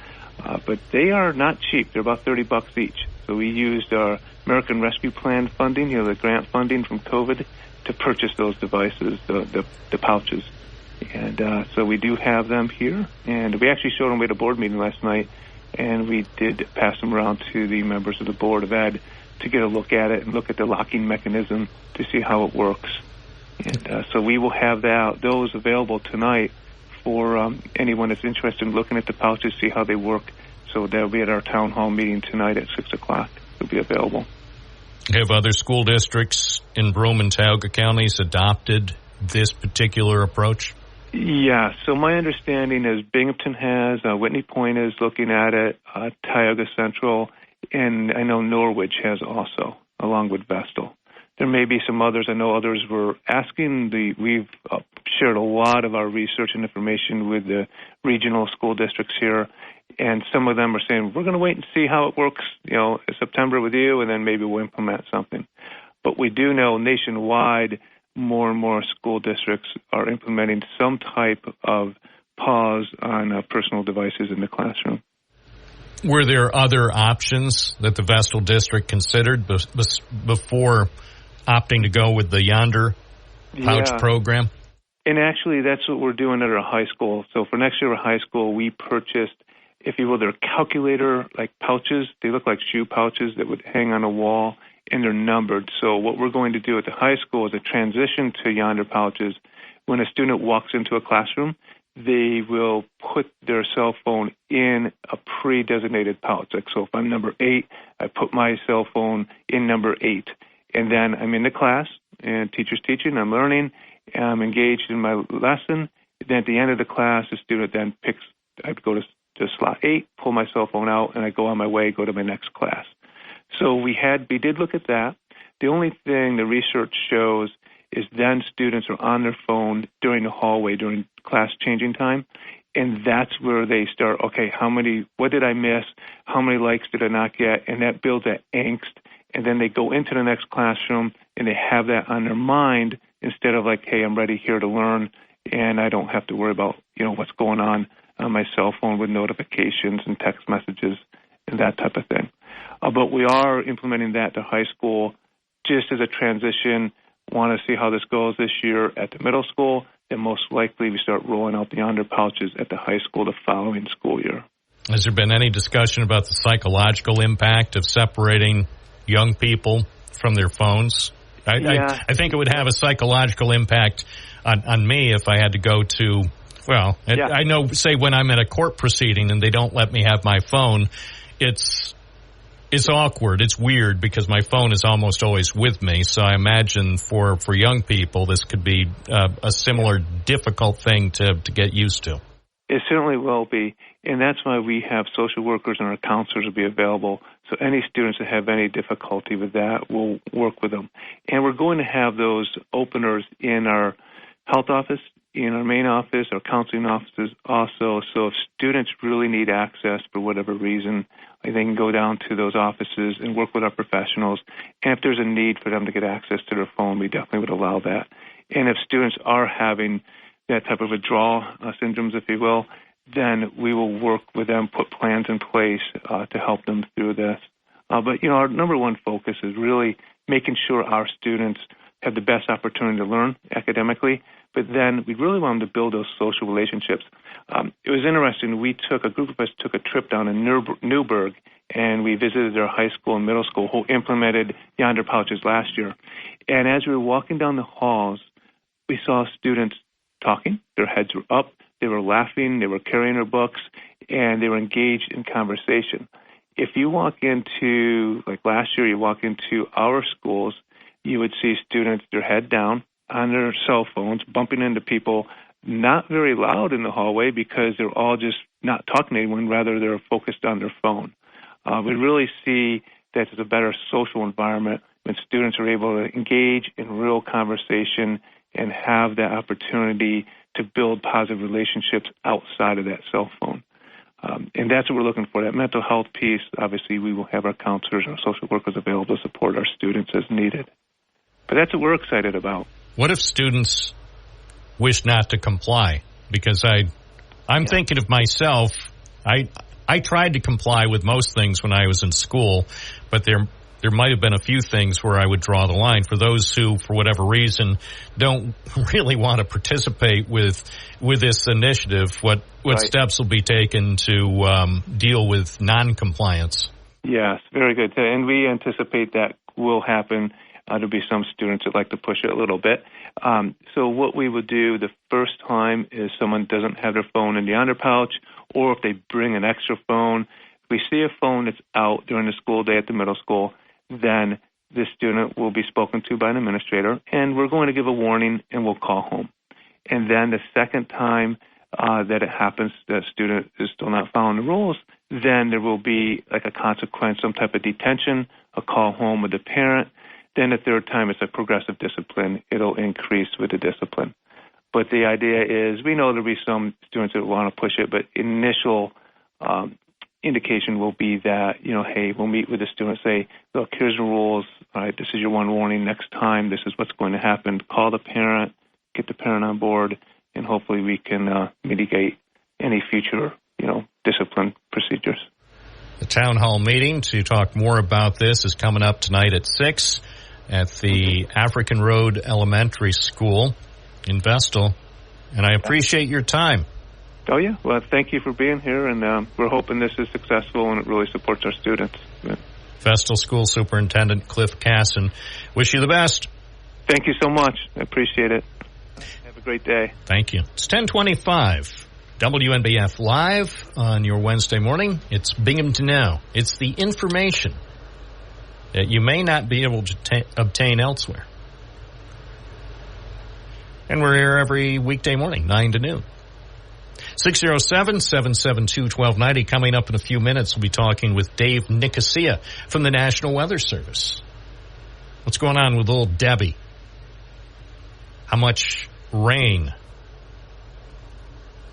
Speaker 7: But they are not cheap. They're about $30 each. So we used our American Rescue Plan funding, the grant funding from COVID, to purchase those devices, the pouches. And so we do have them here. And we actually showed them at a board meeting last night, and we did pass them around to the members of the Board of Ed to get a look at it and look at the locking mechanism to see how it works. And so we will have those available tonight for anyone that's interested in looking at the pouches, see how they work. So they'll be at our town hall meeting tonight at 6 o'clock. They'll be available.
Speaker 2: Have other school districts in Broome and Tioga counties adopted this particular approach?
Speaker 7: Yeah, so my understanding is Binghamton has, Whitney Point is looking at it, Tioga Central, and I know Norwich has also, along with Vestal. There may be some others. I know others were asking. We've shared a lot of our research and information with the regional school districts here, and some of them are saying, we're going to wait and see how it works, in September with you, and then maybe we'll implement something. But we do know nationwide more and more school districts are implementing some type of pause on personal devices in the classroom.
Speaker 2: Were there other options that the Vestal District considered before opting to go with the Yonder pouch program?
Speaker 7: And actually, that's what we're doing at our high school. So for next year at high school, we purchased, if you will, they're calculator-like pouches. They look like shoe pouches that would hang on a wall, and they're numbered. So what we're going to do at the high school is a transition to Yonder pouches. When a student walks into a classroom, they will put their cell phone in a pre-designated pouch. Like, so if I'm number 8, I put my cell phone in number 8. And then I'm in the class, and teacher's teaching, I'm learning, I'm engaged in my lesson. Then at the end of the class, the student then picks, I'd go to slot 8, pull my cell phone out, and I go on my way, go to my next class. So we did look at that. The only thing the research shows is then students are on their phone during the hallway, during class changing time, and that's where they start, okay, what did I miss? How many likes did I not get? And that builds that angst, and then they go into the next classroom, and they have that on their mind instead of like, hey, I'm ready here to learn, and I don't have to worry about, what's going on my cell phone with notifications and text messages and that type of thing. But we are implementing that to high school just as a transition. Want to see how this goes this year at the middle school, and most likely we start rolling out the Yonder pouches at the high school the following school year.
Speaker 2: Has there been any discussion about the psychological impact of separating young people from their phones? I think it would have a psychological impact on me if I had to go to, I know, say when I'm in a court proceeding and they don't let me have my phone, it's awkward. It's weird because my phone is almost always with me. So I imagine for young people, this could be a similar difficult thing to get used to.
Speaker 7: It certainly will be. And that's why we have social workers and our counselors will be available. So any students that have any difficulty with that, we'll work with them. And we're going to have those openers in our health office, in our main office, our counseling offices also. So if students really need access for whatever reason, they can go down to those offices and work with our professionals. And if there's a need for them to get access to their phone, we definitely would allow that. And if students are having that type of withdrawal syndromes, if you will, then we will work with them, put plans in place to help them through this. But our number one focus is really making sure our students have the best opportunity to learn academically, but then we really want them to build those social relationships. It was interesting. A group of us took a trip down in Newburgh, and we visited their high school and middle school who implemented Yonder pouches last year. And as we were walking down the halls, we saw students talking. Their heads were up. They were laughing. They were carrying their books, and they were engaged in conversation. If you walk into, like last year, you walk into our schools, you would see students, their head down, on their cell phones, bumping into people, not very loud in the hallway because they're all just not talking to anyone, rather they're focused on their phone. We really see that it's a better social environment when students are able to engage in real conversation and have that opportunity to build positive relationships outside of that cell phone. And that's what we're looking for, that mental health piece. Obviously, we will have our counselors and our social workers available to support our students as needed. But that's what we're excited about.
Speaker 2: What if students wish not to comply? Because I'm thinking of myself. I tried to comply with most things when I was in school, but there might have been a few things where I would draw the line. For those who, for whatever reason, don't really want to participate with this initiative, what steps will be taken to deal with non-compliance?
Speaker 7: Yes, very good. And we anticipate that will happen. There'll be some students that like to push it a little bit. So what we would do the first time is someone doesn't have their phone in the Yonder pouch, or if they bring an extra phone. If we see a phone that's out during the school day at the middle school, then this student will be spoken to by an administrator, and we're going to give a warning, and we'll call home. And then the second time that it happens, the student is still not following the rules, then there will be like a consequence, some type of detention, a call home with the parent. Then the third time, it's a progressive discipline. It'll increase with the discipline. But the idea is we know there'll be some students that want to push it, but initial indication will be that, hey, we'll meet with the student, say, look, here's the rules. All right, this is your one warning. Next time, this is what's going to happen. Call the parent, get the parent on board, and hopefully we can mitigate any future, discipline procedures.
Speaker 2: The town hall meeting to talk more about this is coming up tonight at 6 at the African Road Elementary School in Vestal. And I appreciate your time.
Speaker 7: Oh, yeah. Well, thank you for being here, and we're hoping this is successful and it really supports our students. Yeah.
Speaker 2: Vestal School Superintendent Cliff Casson, wish you the best.
Speaker 7: Thank you so much. I appreciate it. Have a great day.
Speaker 2: Thank you. It's 10:25. WNBF Live on your Wednesday morning. It's Binghamton Now. It's the information that you may not be able to obtain elsewhere. And we're here every weekday morning, 9 to noon. 607-772-1290. Coming up in a few minutes, we'll be talking with Dave Nicosia from the National Weather Service. What's going on with little Debbie? How much rain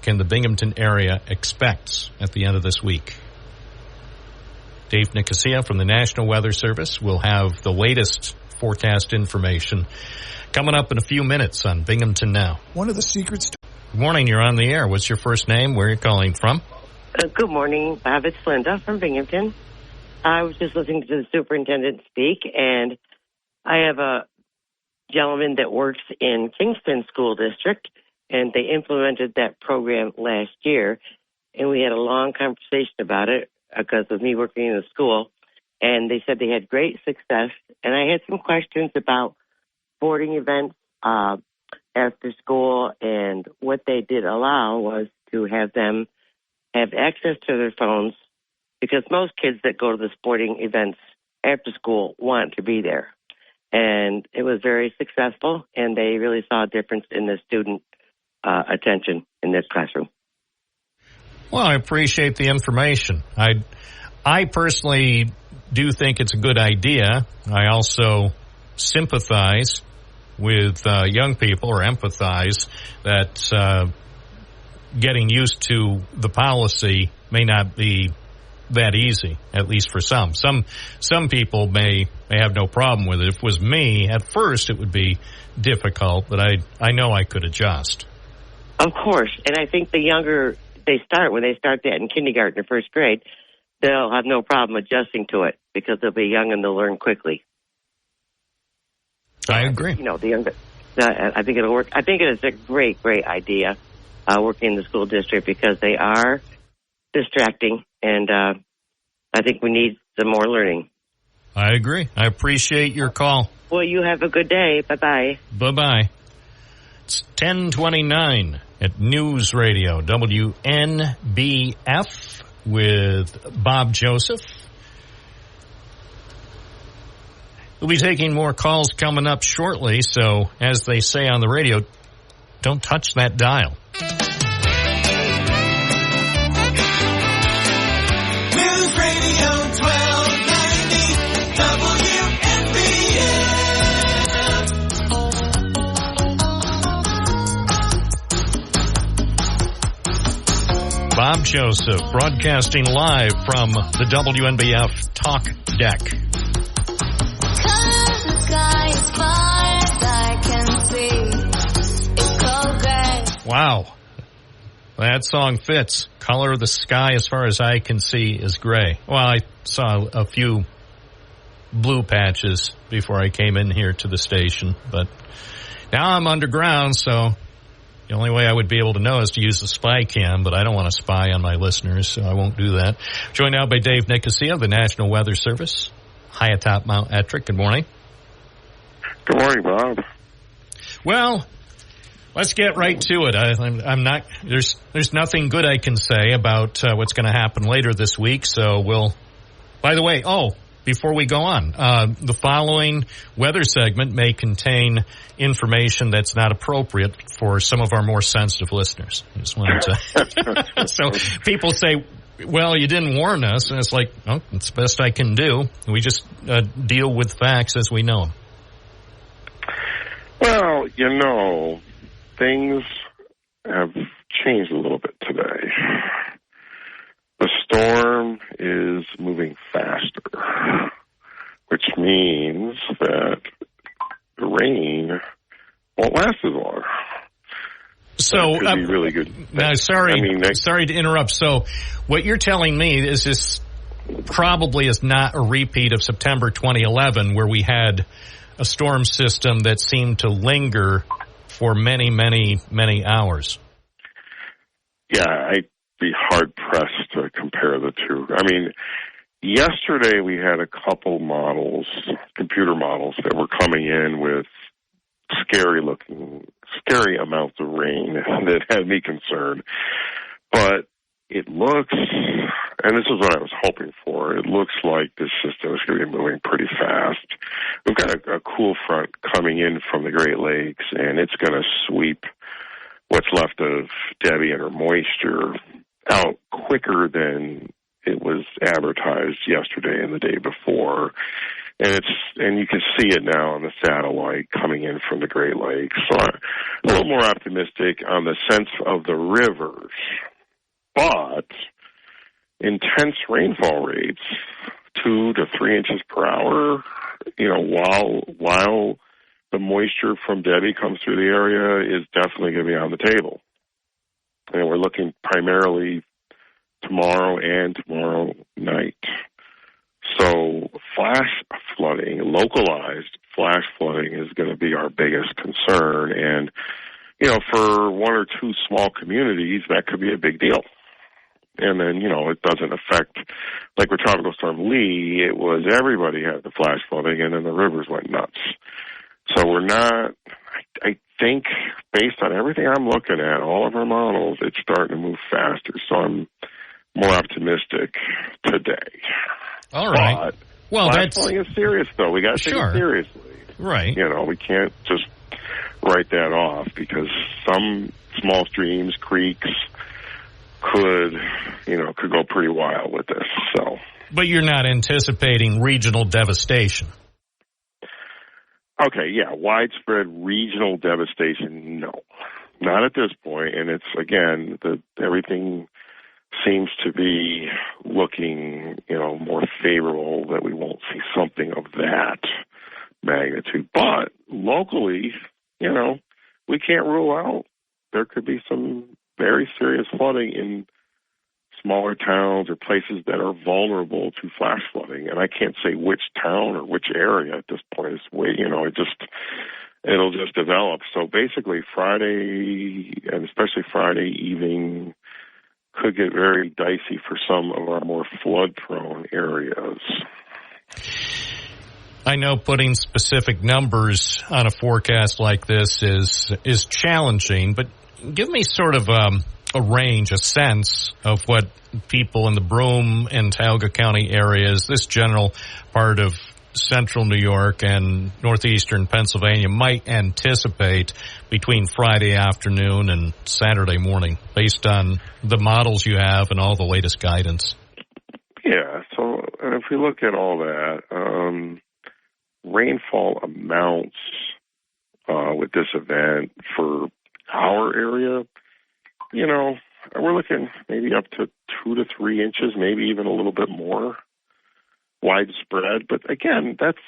Speaker 2: can the Binghamton area expect at the end of this week? Dave Nicosia from the National Weather Service will have the latest forecast information coming up in a few minutes on Binghamton Now.
Speaker 8: One of the secrets.
Speaker 2: Good morning, you're on the air. What's your first name? Where are you calling from?
Speaker 9: Good morning, Bob. It's Linda from Binghamton. I was just listening to the superintendent speak, and I have a gentleman that works in Kingston School District, and they implemented that program last year, and we had a long conversation about it because of me working in the school, and they said they had great success, and I had some questions about sporting events after school, and what they did allow was to have them have access to their phones, because most kids that go to the sporting events after school want to be there. And it was very successful, and they really saw a difference in the student attention in this classroom.
Speaker 2: Well, I appreciate the information. I personally do think it's a good idea. I also sympathize with young people, or empathize that getting used to the policy may not be that easy, at least for some. Some people may have no problem with it. If it was me, at first it would be difficult, but I know I could adjust.
Speaker 9: Of course, and I think the younger they start, when they start that in kindergarten or first grade, they'll have no problem adjusting to it because they'll be young and they'll learn quickly.
Speaker 2: I agree.
Speaker 9: The younger, I think it'll work. I think it is a great idea working in the school district, because they are distracting, and I think we need some more learning.
Speaker 2: I agree. I appreciate your call.
Speaker 9: Well, you have a good day. Bye-bye.
Speaker 2: Bye-bye. It's 10:29 at News Radio WNBF with Bob Joseph. We'll be taking more calls coming up shortly, so as they say on the radio, don't touch that dial.
Speaker 10: News Radio 1290 WNBF.
Speaker 2: Bob Joseph, broadcasting live from the WNBF Talk Deck. Wow. That song fits. Color of the sky as far as I can see is gray. Well, I saw a few blue patches before I came in here to the station, but now I'm underground, so the only way I would be able to know is to use the spy cam, but I don't want to spy on my listeners, so I won't do that. Joined now by Dave Nicosia of the National Weather Service, high atop Mount Ettrick. Good morning.
Speaker 11: Good morning, Bob.
Speaker 2: Well, let's get right to it. I'm not. There's nothing good I can say about what's going to happen later this week. So we'll. By the way, before we go on, the following weather segment may contain information that's not appropriate for some of our more sensitive listeners. I just wanted to. So people say, "Well, you didn't warn us," and it's like, "Oh, it's the best I can do." We just deal with facts as we know them.
Speaker 11: Well, things have changed a little bit today. The storm is moving faster, which means that the rain won't last as long.
Speaker 2: So
Speaker 11: could be really good.
Speaker 2: Now, sorry to interrupt. So what you're telling me is this probably is not a repeat of September 2011, where we had a storm system that seemed to linger for many, many, many hours.
Speaker 11: Yeah, I'd be hard-pressed to compare the two. I mean, yesterday we had a couple models, computer models, that were coming in with scary amounts of rain that had me concerned. But it looks, and this is what I was hoping for, it looks like this system is going to be moving pretty fast. We've got a cool front coming in from the Great Lakes, and it's going to sweep what's left of Debbie and her moisture out quicker than it was advertised yesterday and the day before. And you can see it now on the satellite coming in from the Great Lakes. So I'm a little more optimistic on the sense of the rivers. But intense rainfall rates, 2 to 3 inches per hour, while the moisture from Debbie comes through the area, is definitely going to be on the table. And we're looking primarily tomorrow and tomorrow night. So flash flooding, localized flash flooding, is going to be our biggest concern. And, for one or two small communities, that could be a big deal. And then, it doesn't affect, like with Tropical Storm Lee, it was everybody had the flash flooding, and then the rivers went nuts. So we're not, I think, based on everything I'm looking at, all of our models, it's starting to move faster. So I'm more optimistic today.
Speaker 2: All right.
Speaker 11: But flash flooding is serious, though. We got to take it seriously.
Speaker 2: Right.
Speaker 11: We can't just write that off, because some small streams, creeks, could go pretty wild with this. So,
Speaker 2: but you're not anticipating regional devastation.
Speaker 11: Okay, yeah, widespread regional devastation, no, not at this point. And it's, again, everything seems to be looking, more favorable, that we won't see something of that magnitude. But locally, we can't rule out there could be some very serious flooding in smaller towns or places that are vulnerable to flash flooding. And I can't say which town or which area at this point. It'll just develop. So basically Friday, and especially Friday evening, could get very dicey for some of our more flood-prone areas.
Speaker 2: I know putting specific numbers on a forecast like this is challenging, but give me sort of a range, a sense of what people in the Broome and Tioga County areas, this general part of central New York and northeastern Pennsylvania, might anticipate between Friday afternoon and Saturday morning, based on the models you have and all the latest guidance.
Speaker 11: Yeah, so if we look at all that, rainfall amounts with this event for our area, we're looking maybe up to 2 to 3 inches, maybe even a little bit more widespread. But again, that's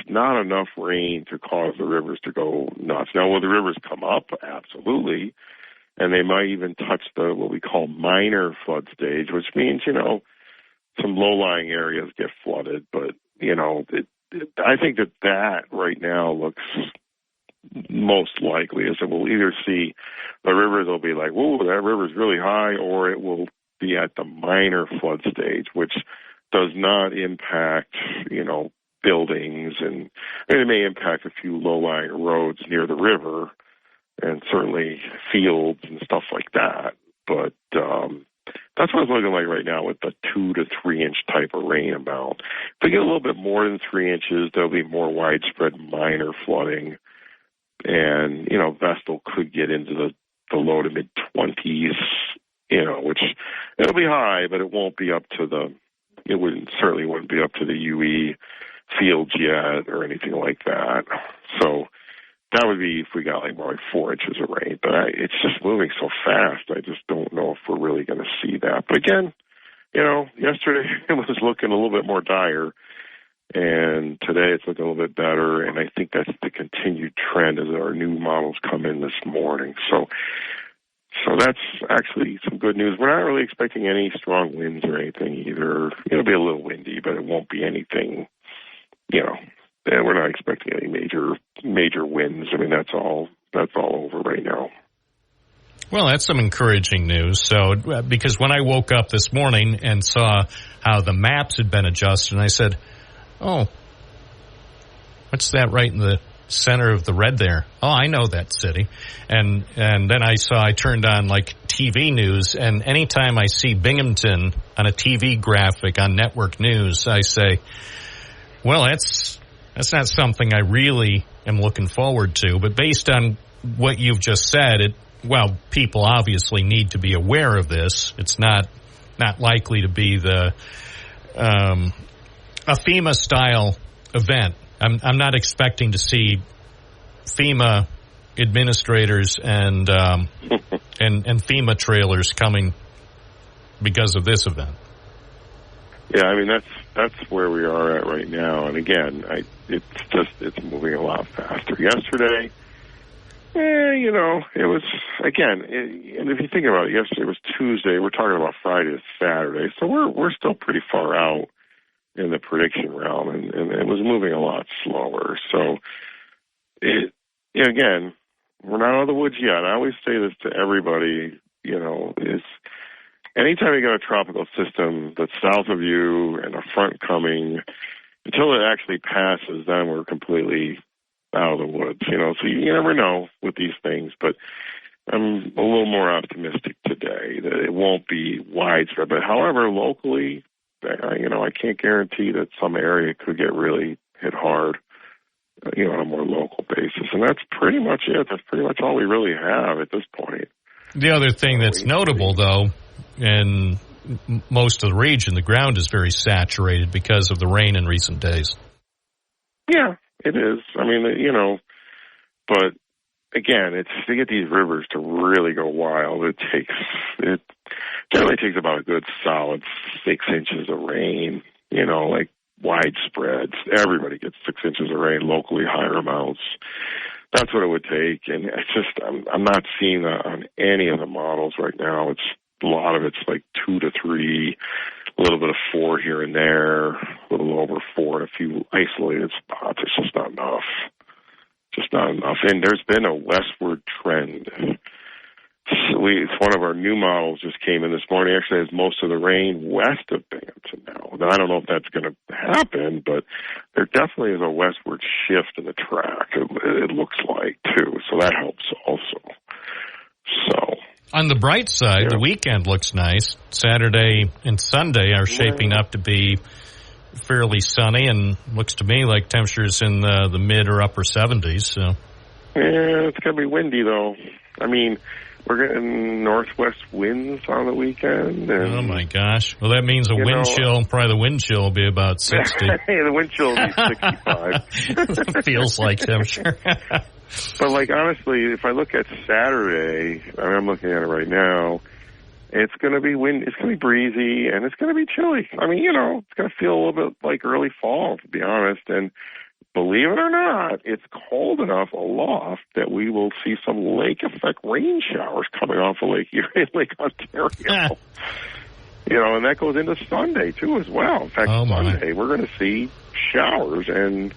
Speaker 11: not enough rain to cause the rivers to go nuts. Now, will the rivers come up? Absolutely. And they might even touch what we call minor flood stage, which means, some low-lying areas get flooded. But, I think that right now looks most likely is that we'll either see the rivers will be like, whoa, that river's really high, or it will be at the minor flood stage, which does not impact, buildings, and it may impact a few low-lying roads near the river and certainly fields and stuff like that. But that's what it's looking like right now with the 2 to 3 inch type of rain amount. If we get a little bit more than 3 inches, there'll be more widespread minor flooding. And, Vestal could get into the low to mid-20s, which it'll be high, but it won't be up to certainly wouldn't be up to the UE fields yet or anything like that. So that would be if we got more like 4 inches of rain. But it's just moving so fast, I just don't know if we're really going to see that. But again, yesterday it was looking a little bit more dire. And today it's looking a little bit better, and I think that's the continued trend as our new models come in this morning. So that's actually some good news. We're not really expecting any strong winds or anything either. It'll be a little windy, but it won't be anything, and we're not expecting any major winds. I mean, that's all over right now.
Speaker 2: Well, that's some encouraging news. So, because when I woke up this morning and saw how the maps had been adjusted, I said, "Oh, what's that right in the center of the red there? Oh, I know that city." And then I turned on like TV news, and anytime I see Binghamton on a TV graphic on network news, I say, well, that's not something I really am looking forward to. But based on what you've just said, people obviously need to be aware of this. It's not likely to be a FEMA style event. I'm not expecting to see FEMA administrators and FEMA trailers coming because of this event.
Speaker 11: Yeah, I mean that's where we are at right now. And again, it's moving a lot faster. Yesterday, it was again. And if you think about it, yesterday was Tuesday. We're talking about Friday to Saturday, so we're still pretty far out in the prediction realm, and it was moving a lot slower. So, again, we're not out of the woods yet. I always say this to everybody, is anytime you got a tropical system that's south of you and a front coming, until it actually passes, then we're completely out of the woods, So you never know with these things, but I'm a little more optimistic today that it won't be widespread. But however, locally, I can't guarantee that some area could get really hit hard, on a more local basis. And that's pretty much it. That's pretty much all we really have at this point.
Speaker 2: The other thing that's notable, though, in most of the region, the ground is very saturated because of the rain in recent days.
Speaker 11: Yeah, it is. I mean, but again, it's to get these rivers to really go wild, it generally takes about a good solid 6 inches of rain, like widespread. Everybody gets 6 inches of rain, locally higher amounts. That's what it would take. And it's just, I'm not seeing that on any of the models right now. A lot of it's like 2 to 3, a little bit of 4 here and there, a little over 4 in a few isolated spots. It's just not enough. Just not enough. And there's been a westward trend. It's one of our new models just came in this morning. Actually, has most of the rain west of Binghamton now. Now, I don't know if that's going to happen, but there definitely is a westward shift in the track. It looks like too, so that helps also. So,
Speaker 2: on the bright side, the weekend looks nice. Saturday and Sunday are shaping up to be fairly sunny, and looks to me like temperatures in the mid or upper 70s. So,
Speaker 11: yeah, it's going to be windy though. I mean, we're getting northwest winds on the weekend. And,
Speaker 2: oh, my gosh. Well, that means wind chill. Probably the wind chill will be about 60.
Speaker 11: The wind chill will be 65.
Speaker 2: Feels like temperature.
Speaker 11: But, honestly, if I look at Saturday, I'm looking at it right now, it's going to be it's going to be breezy, and it's going to be chilly. I mean, it's going to feel a little bit like early fall, to be honest. And believe it or not, it's cold enough aloft that we will see some lake effect rain showers coming off of Lake Erie and Lake Ontario. And that goes into Sunday too as well. In fact, Sunday we're going to see showers, and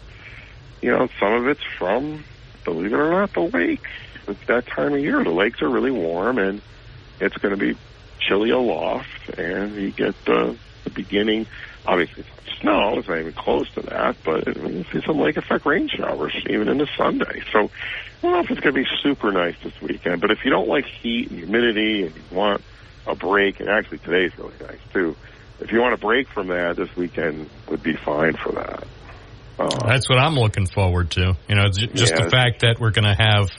Speaker 11: some of it's from, believe it or not, the lake. It's that time of year. The lakes are really warm, and it's going to be chilly aloft, and you get the beginning. Obviously, it's not snow. It's not even close to that, but you see some lake effect rain showers even into Sunday. So I don't know if it's going to be super nice this weekend, but if you don't like heat and humidity and you want a break, and actually today's really nice too, if you want a break from that, this weekend would be fine for that.
Speaker 2: That's what I'm looking forward to. Just the fact that we're going to have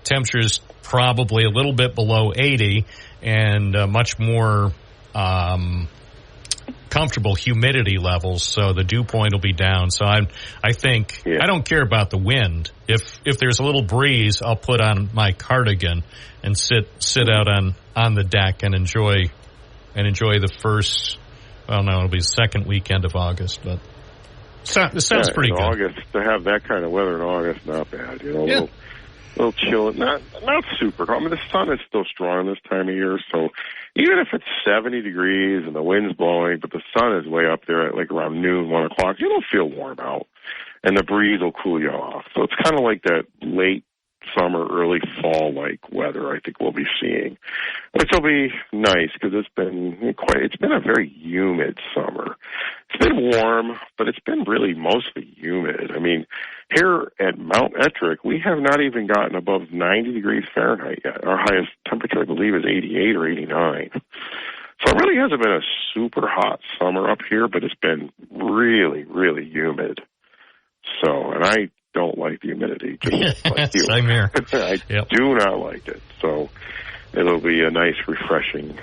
Speaker 2: temperatures probably a little bit below 80 and much more comfortable humidity levels, so the dew point will be down. So I think I don't care about the wind. If there's a little breeze, I'll put on my cardigan and sit out on the deck and enjoy the first. Well, no, it'll be the second weekend of August, but This sounds pretty good.
Speaker 11: August, to have that kind of weather in August, not bad. You know,
Speaker 2: Yeah.
Speaker 11: a little chill. Not super cold. I mean, the sun is still strong this time of year, so even if it's 70 degrees and the wind's blowing, but the sun is way up there at like around noon, 1 o'clock, it'll feel warm out, and the breeze will cool you off. So it's kind of like that late summer, early fall-like weather I think we'll be seeing, which will be nice because it's been a very humid summer. It's been warm, but it's been really mostly humid. I mean, here at Mount Ettrick, we have not even gotten above 90 degrees Fahrenheit yet. Our highest temperature, I believe, is 88 or 89. So it really hasn't been a super hot summer up here, but it's been really, really humid. So, and I don't like the humidity, just like you.
Speaker 2: Same here.
Speaker 11: I do not like it. So it'll be a nice, refreshing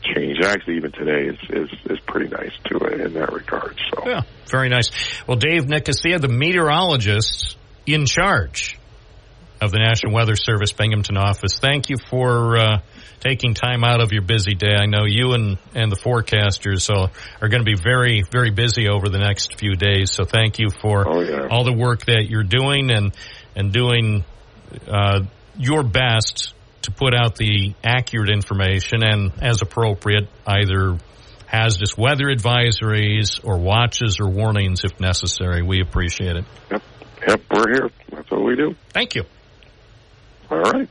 Speaker 11: change. Actually, even today is pretty nice too in that regard. So
Speaker 2: yeah, very nice. Well, Dave Nicosia, the meteorologist in charge of the National Weather Service Binghamton office, thank you for taking time out of your busy day. I know you and the forecasters are going to be very, very busy over the next few days. So thank you for all the work that you're doing and doing your best to put out the accurate information and, as appropriate, either hazardous weather advisories or watches or warnings if necessary. We appreciate it.
Speaker 11: Yep, we're here. That's what we do.
Speaker 2: Thank you.
Speaker 11: All right.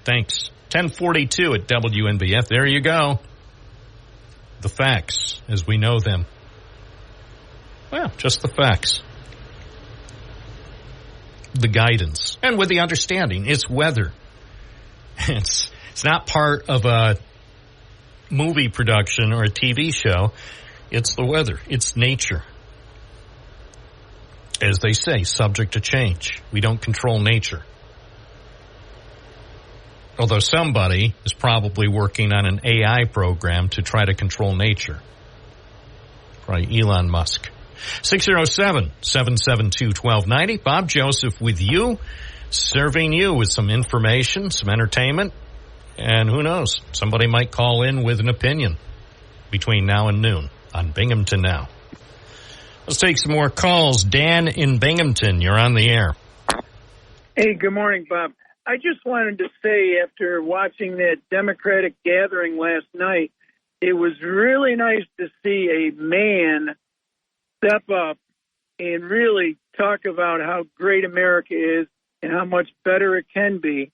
Speaker 2: Thanks. 10:42 at WNBF. There you go. The facts as we know them. Well, just the facts. The guidance. And with the understanding, it's weather. It's not part of a movie production or a TV show. It's the weather. It's nature. As they say, subject to change. We don't control nature. Although somebody is probably working on an AI program to try to control nature. Probably Elon Musk. 607-772-1290. Bob Joseph with you, serving you with some information, some entertainment, and who knows, somebody might call in with an opinion between now and noon on Binghamton Now. Let's take some more calls. Dan in Binghamton, you're on the air.
Speaker 8: Hey, good morning, Bob. I just wanted to say, after watching that Democratic gathering last night, it was really nice to see a man step up and really talk about how great America is and how much better it can be.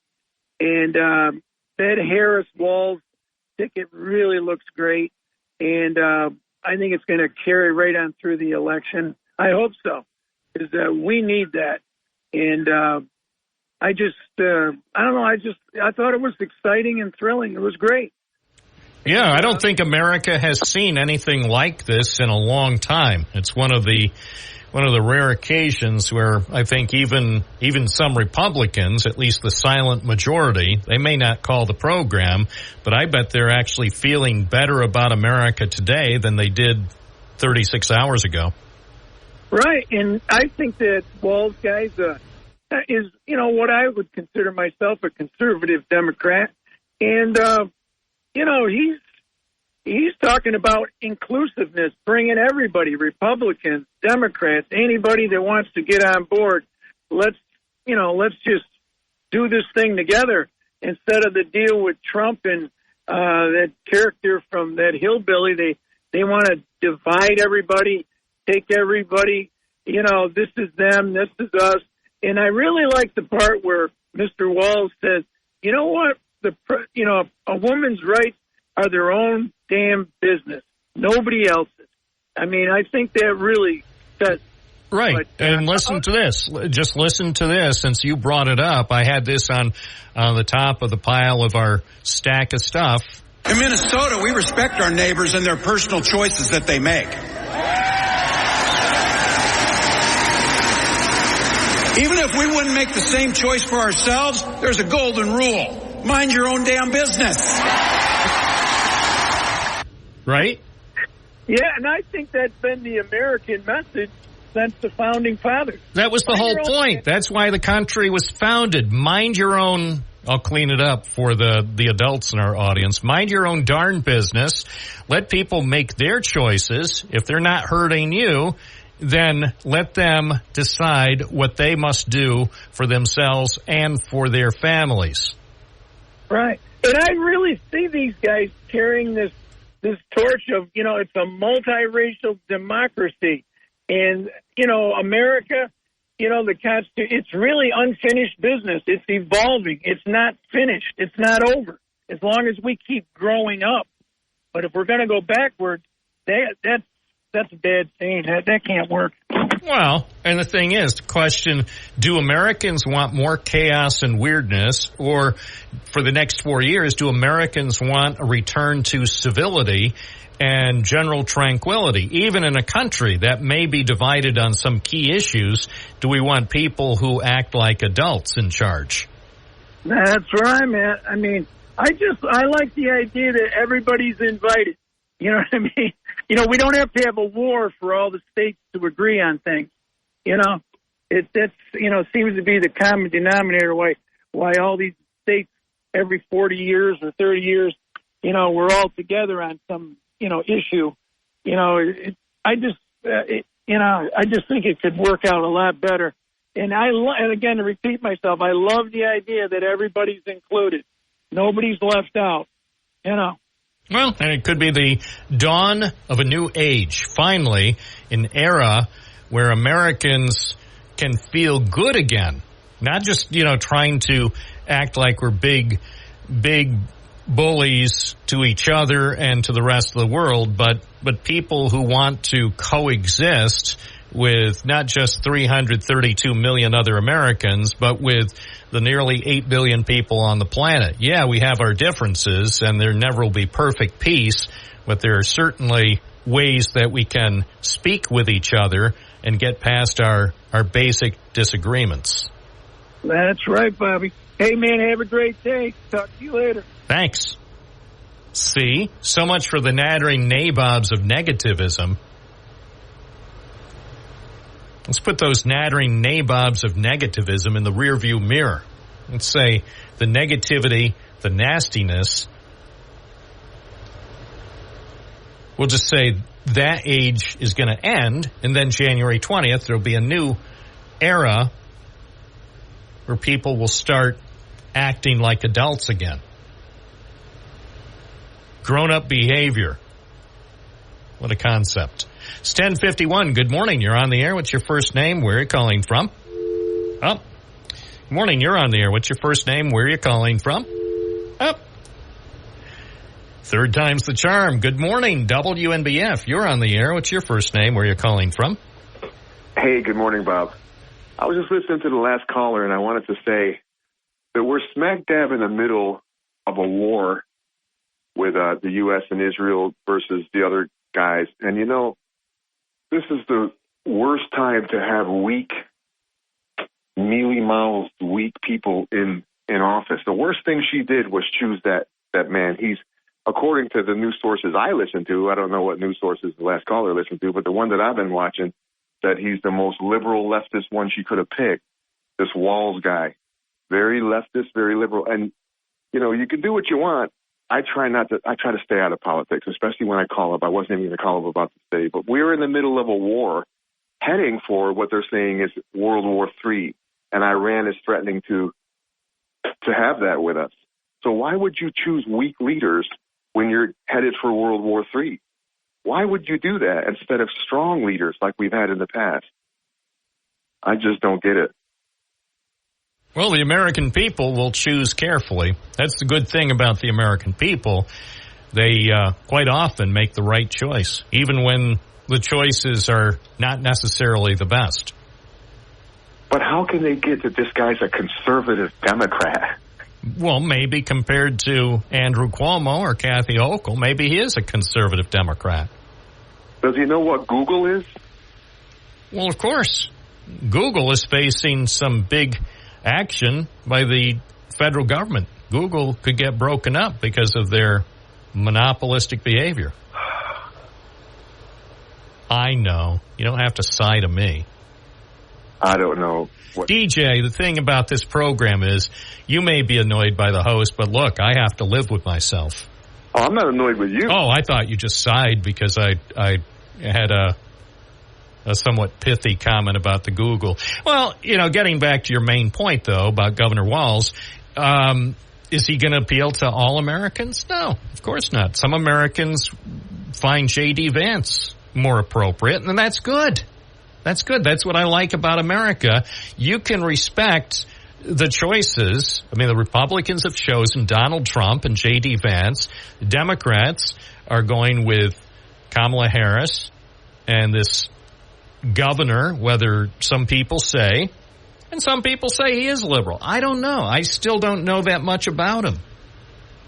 Speaker 8: And that Harris-Walz ticket really looks great. And I think it's going to carry right on through the election. I hope so, because we need that. And I thought it was exciting and thrilling. It was great.
Speaker 2: Yeah, I don't think America has seen anything like this in a long time. It's one of the rare occasions where I think even some Republicans, at least the silent majority, they may not call the program, but I bet they're actually feeling better about America today than they did 36 hours ago. Right, and I think that Walz guys is, what I would consider myself a conservative Democrat. And, he's talking about inclusiveness, bringing everybody, Republicans, Democrats, anybody that wants to get on board. Let's just do this thing together instead of the deal with Trump and that character from that hillbilly. They want to divide everybody, take everybody, this is them, this is us. And I really like the part where Mr. Walz says, you know what, a woman's rights are their own damn business, nobody else's. I mean, I think that really says. Right, and listen to this. Just listen to this, since you brought it up. I had this on the top of the pile of our stack of stuff.
Speaker 12: In Minnesota, we respect our neighbors and their personal choices that they make. Even if we wouldn't make the same choice for ourselves, there's a golden rule. Mind your own damn business. Right?
Speaker 8: Yeah, and I think that's been the American message since the founding fathers.
Speaker 2: That was the whole point. That's why the country was founded. Mind your own I'll clean it up for the adults in our audience. Mind your own darn business. Let people make their choices. If they're not hurting you, then let them decide what they must do for themselves and for their families.
Speaker 8: Right. And I really see these guys carrying this torch of, it's a multiracial democracy. And, America, the Constitution, it's really unfinished business. It's evolving. It's not finished. It's not over. As long as we keep growing up. But if we're going to go backwards, that's a bad thing. That can't work.
Speaker 2: Well, and the thing is, the question, do Americans want more chaos and weirdness, or for the next 4 years, do Americans want a return to civility and general tranquility? Even in a country that may be divided on some key issues, do we want people who act like adults in charge?
Speaker 8: That's right, man. I mean, I like the idea that everybody's invited. You know what I mean? We don't have to have a war for all the states to agree on things. That's seems to be the common denominator why all these states every 40 years or 30 years, we're all together on some, issue. I just think it could work out a lot better. And again, to repeat myself, I love the idea that everybody's included. Nobody's left out,
Speaker 2: Well, and it could be the dawn of a new age. Finally, an era where Americans can feel good again. Not just, trying to act like we're big bullies to each other and to the rest of the world, but people who want to coexist with not just 332 million other Americans, but with the nearly 8 billion people on the planet. Yeah, we have our differences, and there never will be perfect peace, but there are certainly ways that we can speak with each other and get past our basic disagreements.
Speaker 8: That's right, Bobby. Hey, man, have a great day. Talk to you later.
Speaker 2: Thanks. See? So much for the nattering nabobs of negativism. Let's put those nattering nabobs of negativism in the rearview mirror. Let's say the negativity, the nastiness. We'll just say that age is going to end, and then January 20th, there'll be a new era where people will start acting like adults again. Grown-up behavior. What a concept. It's 10:51. Good morning. You're on the air. What's your first name? Where are you calling from? Oh. Good morning. You're on the air. What's your first name? Where are you calling from? Oh. Third time's the charm. Good morning. WNBF. You're on the air. What's your first name? Where are you calling from?
Speaker 13: Hey, good morning, Bob. I was just listening to the last caller, and I wanted to say that we're smack dab in the middle of a war with the U.S. and Israel versus the other guys. And, this is the worst time to have weak, mealy-mouthed, weak people in office. The worst thing she did was choose that man. He's, according to the news sources I listen to, I don't know what news sources the last caller listened to, but the one that I've been watching, that he's the most liberal leftist one she could have picked, this Walz guy. Very leftist, very liberal. And, you can do what you want. I try to stay out of politics, especially when I call up. I wasn't even going to call up about this today, but we're in the middle of a war heading for what they're saying is World War III, and Iran is threatening to have that with us. So why would you choose weak leaders when you're headed for World War III? Why would you do that instead of strong leaders like we've had in the past? I just don't get it.
Speaker 2: Well, the American people will choose carefully. That's the good thing about the American people. They quite often make the right choice, even when the choices are not necessarily the best.
Speaker 13: But how can they get that this guy's a conservative Democrat?
Speaker 2: Well, maybe compared to Andrew Cuomo or Kathy Hochul, maybe he is a conservative Democrat.
Speaker 13: Does he know what Google is?
Speaker 2: Well, of course. Google is facing some big action by the federal government. Google could get broken up because of their monopolistic behavior. I know. You don't have to sigh to me.
Speaker 13: I don't know.
Speaker 2: DJ, the thing about this program is you may be annoyed by the host, but look, I have to live with myself.
Speaker 13: Oh, I'm not annoyed with you.
Speaker 2: Oh, I thought you just sighed because I had a somewhat pithy comment about the Google. Well, getting back to your main point, though, about Governor Walz, is he going to appeal to all Americans? No, of course not. Some Americans find J.D. Vance more appropriate, and that's good. That's good. That's what I like about America. You can respect the choices. I mean, the Republicans have chosen Donald Trump and J.D. Vance. The Democrats are going with Kamala Harris and this governor, whether some people say, and some people say he is liberal. I don't know. I still don't know that much about him.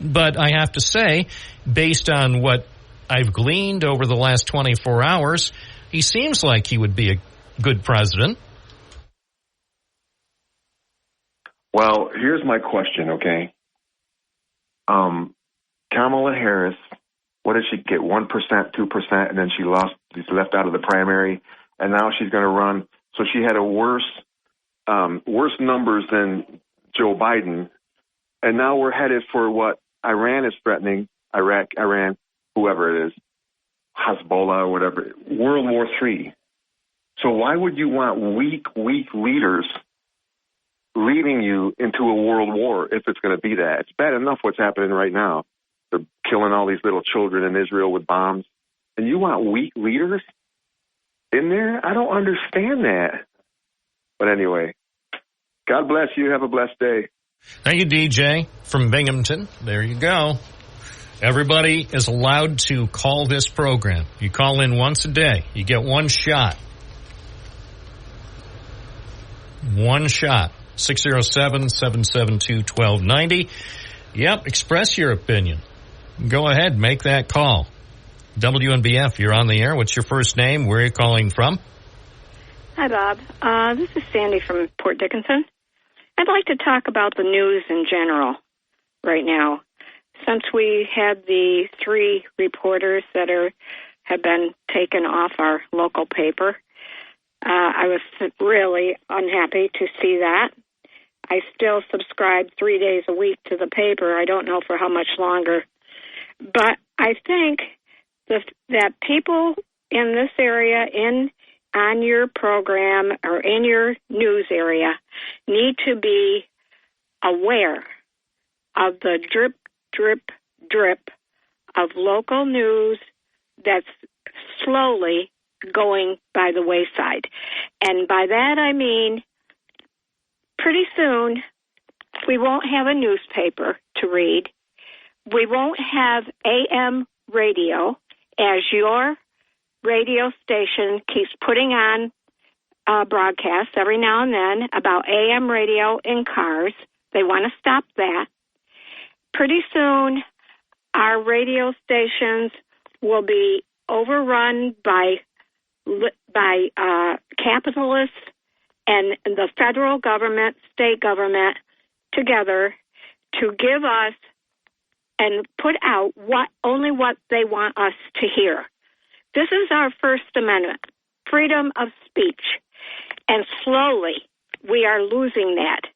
Speaker 2: But I have to say, based on what I've gleaned over the last 24 hours, he seems like he would be a good president.
Speaker 13: Well, here's my question, okay? Kamala Harris, what did she get? 1%, 2%, and then she's left out of the primary, and now she's going to run. So she had a worse numbers than Joe Biden, and now we're headed for what Iran is threatening. Iran, whoever it is, Hezbollah or whatever, World War III. So why would you want weak leaders leading you into a world war if it's going to be that? It's bad enough what's happening right now. They're killing all these little children in Israel with bombs. And you want weak leaders in there? I don't understand that. But anyway, God bless you. Have a blessed day.
Speaker 2: Thank you, DJ, from Binghamton. There you go. Everybody is allowed to call this program. You call in once a day. You get one shot. One shot. 607-772-1290. Yep, express your opinion. Go ahead, make that call. WNBF, you're on the air. What's your first name? Where are you calling from?
Speaker 14: Hi, Bob. This is Sandy from Port Dickinson. I'd like to talk about the news in general right now. Since we had the 3 reporters that have been taken off our local paper, I was really unhappy to see that. I still subscribe 3 days a week to the paper. I don't know for how much longer. But I think that people in this area, on your program or in your news area, need to be aware of the drip, drip, drip of local news that's slowly going by the wayside. And by that I mean pretty soon we won't have a newspaper to read. We won't have AM radio, as your radio station keeps putting on broadcasts every now and then about AM radio in cars. They want to stop that. Pretty soon our radio stations will be overrun by capitalists and the federal government, state government together to give us and put out only what they want us to hear. This is our First Amendment, freedom of speech. And slowly, we are losing that,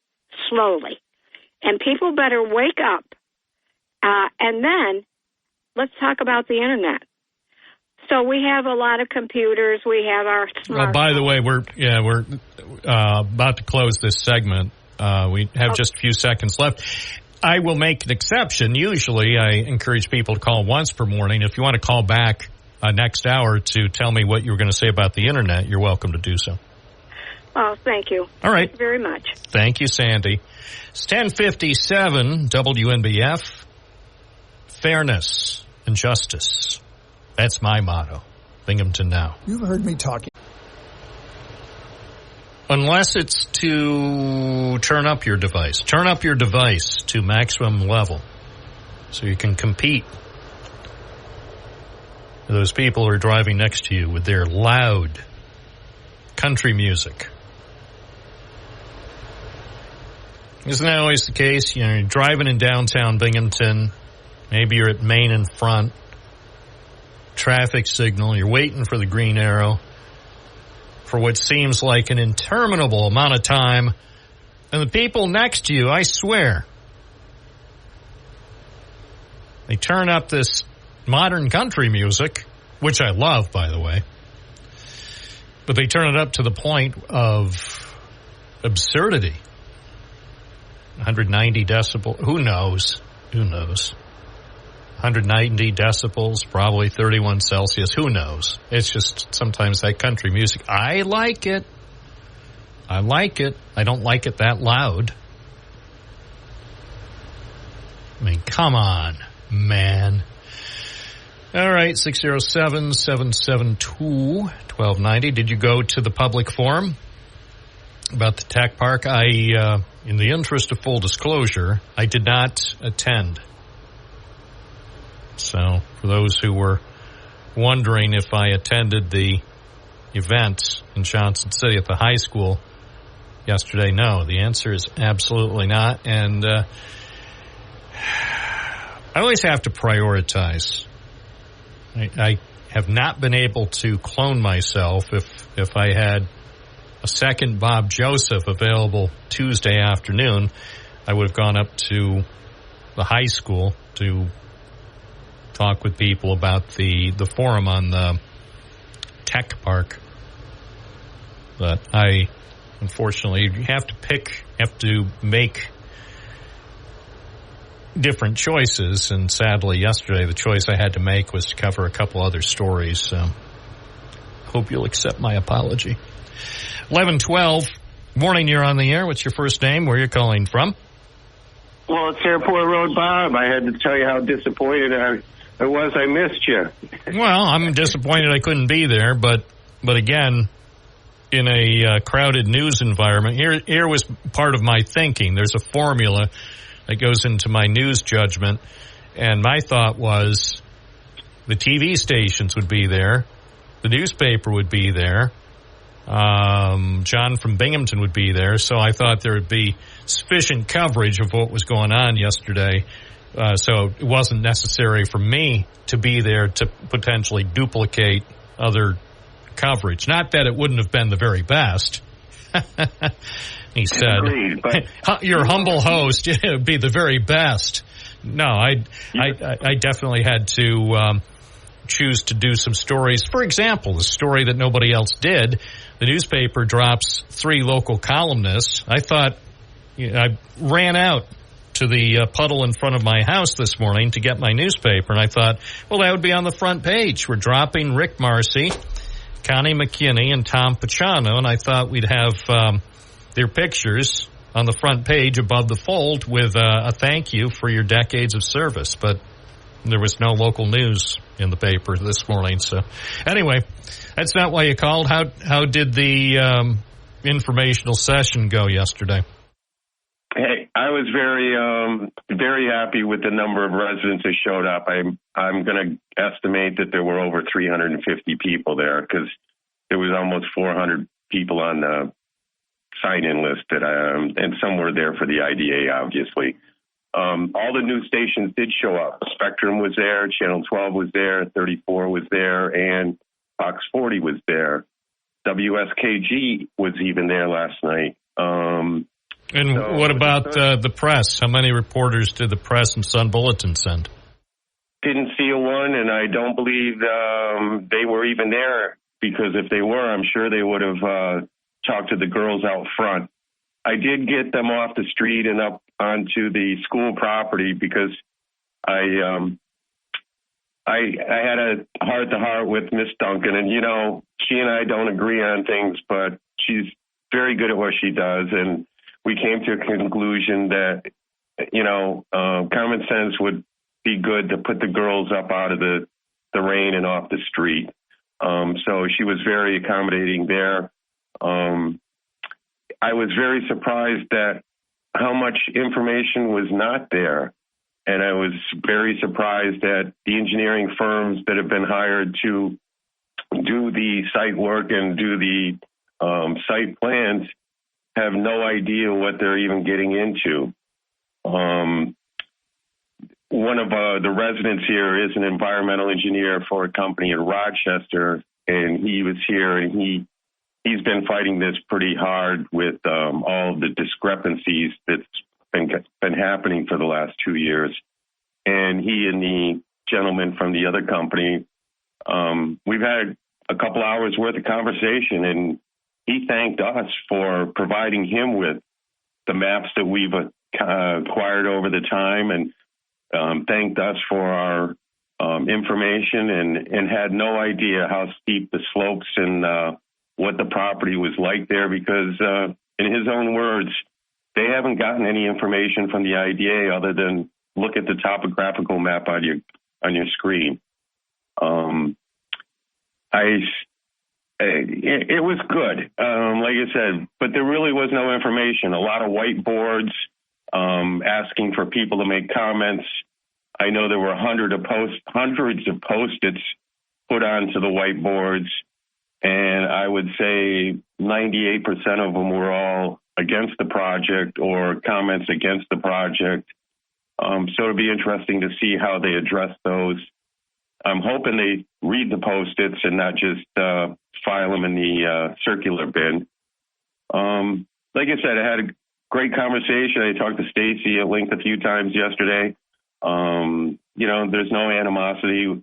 Speaker 14: slowly. And people better wake up. And then, let's talk about the Internet. So we have a lot of computers. We have our smartphones.
Speaker 2: Well, by the way, we're about to close this segment. We have just a few seconds left. I will make an exception. Usually, I encourage people to call once per morning. If you want to call back next hour to tell me what you were going to say about the Internet, you're welcome to do so.
Speaker 14: Oh, thank you.
Speaker 2: All right.
Speaker 14: Thank you very much.
Speaker 2: Thank you, Sandy. It's 10:57 WNBF. Fairness and justice. That's my motto. Binghamton Now.
Speaker 15: You've heard me talking.
Speaker 2: Unless it's to turn up your device. Turn up your device to maximum level so you can compete with those people who are driving next to you with their loud country music. Isn't that always the case? You're driving in downtown Binghamton. Maybe you're at Main and Front. Traffic signal. You're waiting for the green arrow. for what seems like an interminable amount of time. And the people next to you, I swear, they turn up this modern country music, which I love, by the way, but they turn it up to the point of absurdity. 190 decibels. Who knows? 190 decibels, probably 31 Celsius. Who knows? It's just sometimes that country music. I like it. I don't like it that loud. I mean, come on, man. All right, 607-772-1290. Did you go to the public forum about the tech park? In the interest of full disclosure, I did not attend. So, for those who were wondering if I attended the event in Johnson City at the high school yesterday, no. The answer is absolutely not. And I always have to prioritize. I have not been able to clone myself. If I had a second Bob Joseph available Tuesday afternoon, I would have gone up to the high school to talk with people about the forum on the tech park. But I, unfortunately, have to make different choices, and sadly yesterday the choice I had to make was to cover a couple other stories, so hope you'll accept my apology. 11:12, morning, you're on the air. What's your first name? Where are you calling from?
Speaker 15: Well, it's Airport Road, Bob. I had to tell you how disappointed I was. I missed you.
Speaker 2: Well, I'm disappointed I couldn't be there, but again, in a crowded news environment, here was part of my thinking. There's a formula that goes into my news judgment, and my thought was the TV stations would be there, the newspaper would be there, John from Binghamton would be there, so I thought there would be sufficient coverage of what was going on yesterday, so it wasn't necessary for me to be there to potentially duplicate other coverage. Not that it wouldn't have been the very best. He said,
Speaker 15: agreed, but
Speaker 2: your humble host, it would be the very best. No, I definitely had to choose to do some stories. For example, the story that nobody else did, the newspaper drops 3 local columnists. I thought, I ran out to the puddle in front of my house this morning to get my newspaper, and I thought, well, that would be on the front page. We're dropping Rick Marcy, Connie McKinney, and Tom Pacciano, and I thought we'd have their pictures on the front page above the fold with a thank you for your decades of service. But there was no local news in the paper this morning. So anyway, that's not why you called. How did the informational session go yesterday?
Speaker 15: Hey, I was very happy with the number of residents that showed up. I'm going to estimate that there were over 350 people there, because there was almost 400 people on the sign-in list and some were there for the IDA, obviously. All the news stations did show up. Spectrum was there, Channel 12 was there, 34 was there, and Fox 40 was there. WSKG was even there last night.
Speaker 2: What about the press? How many reporters did the Press and Sun Bulletin send?
Speaker 15: Didn't see a one, and I don't believe they were even there, because if they were, I'm sure they would have talked to the girls out front. I did get them off the street and up onto the school property, because I had a heart-to-heart with Miss Duncan, and, she and I don't agree on things, but she's very good at what she does, and we came to a conclusion that, common sense would be good to put the girls up out of the rain and off the street. So she was very accommodating there. I was very surprised at how much information was not there. And I was very surprised that the engineering firms that have been hired to do the site work and do the site plans have no idea what they're even getting into. One of the residents here is an environmental engineer for a company in Rochester, and he was here, and he he's been fighting this pretty hard with all of the discrepancies that's been happening for the last 2 years. And he and the gentleman from the other company, we've had a couple hours worth of conversation, and he thanked us for providing him with the maps that we've acquired over the time, and thanked us for our information, and had no idea how steep the slopes and what the property was like there, because in his own words, they haven't gotten any information from the IDA other than look at the topographical map on your screen. It was good, like I said, but there really was no information. A lot of whiteboards asking for people to make comments. I know there were hundreds of Post-its put onto the whiteboards, and I would say 98% of them were all against the project or comments against the project. So it'll be interesting to see how they address those. I'm hoping they read the Post-its and not just file them in the circular bin. Like I said, I had a great conversation. I talked to Stacy at length a few times yesterday. There's no animosity.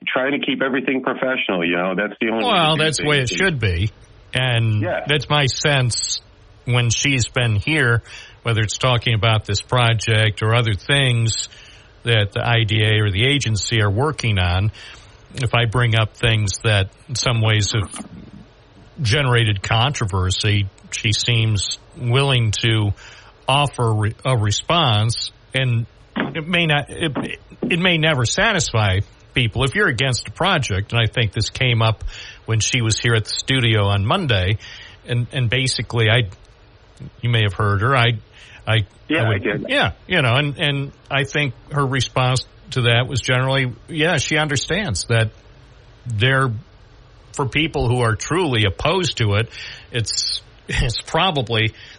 Speaker 15: Trying to keep everything professional, that's the only.
Speaker 2: Well, that's the way it should be. And that's my sense when she's been here, whether it's talking about this project or other things that the IDA or the agency are working on. If I bring up things that in some ways have generated controversy, she seems willing to offer a response, and it may never satisfy people. If you're against a project, and I think this came up when she was here at the studio on Monday, and basically you may have heard her. I did. Yeah, and I think her response to that was generally, she understands that for people who are truly opposed to it,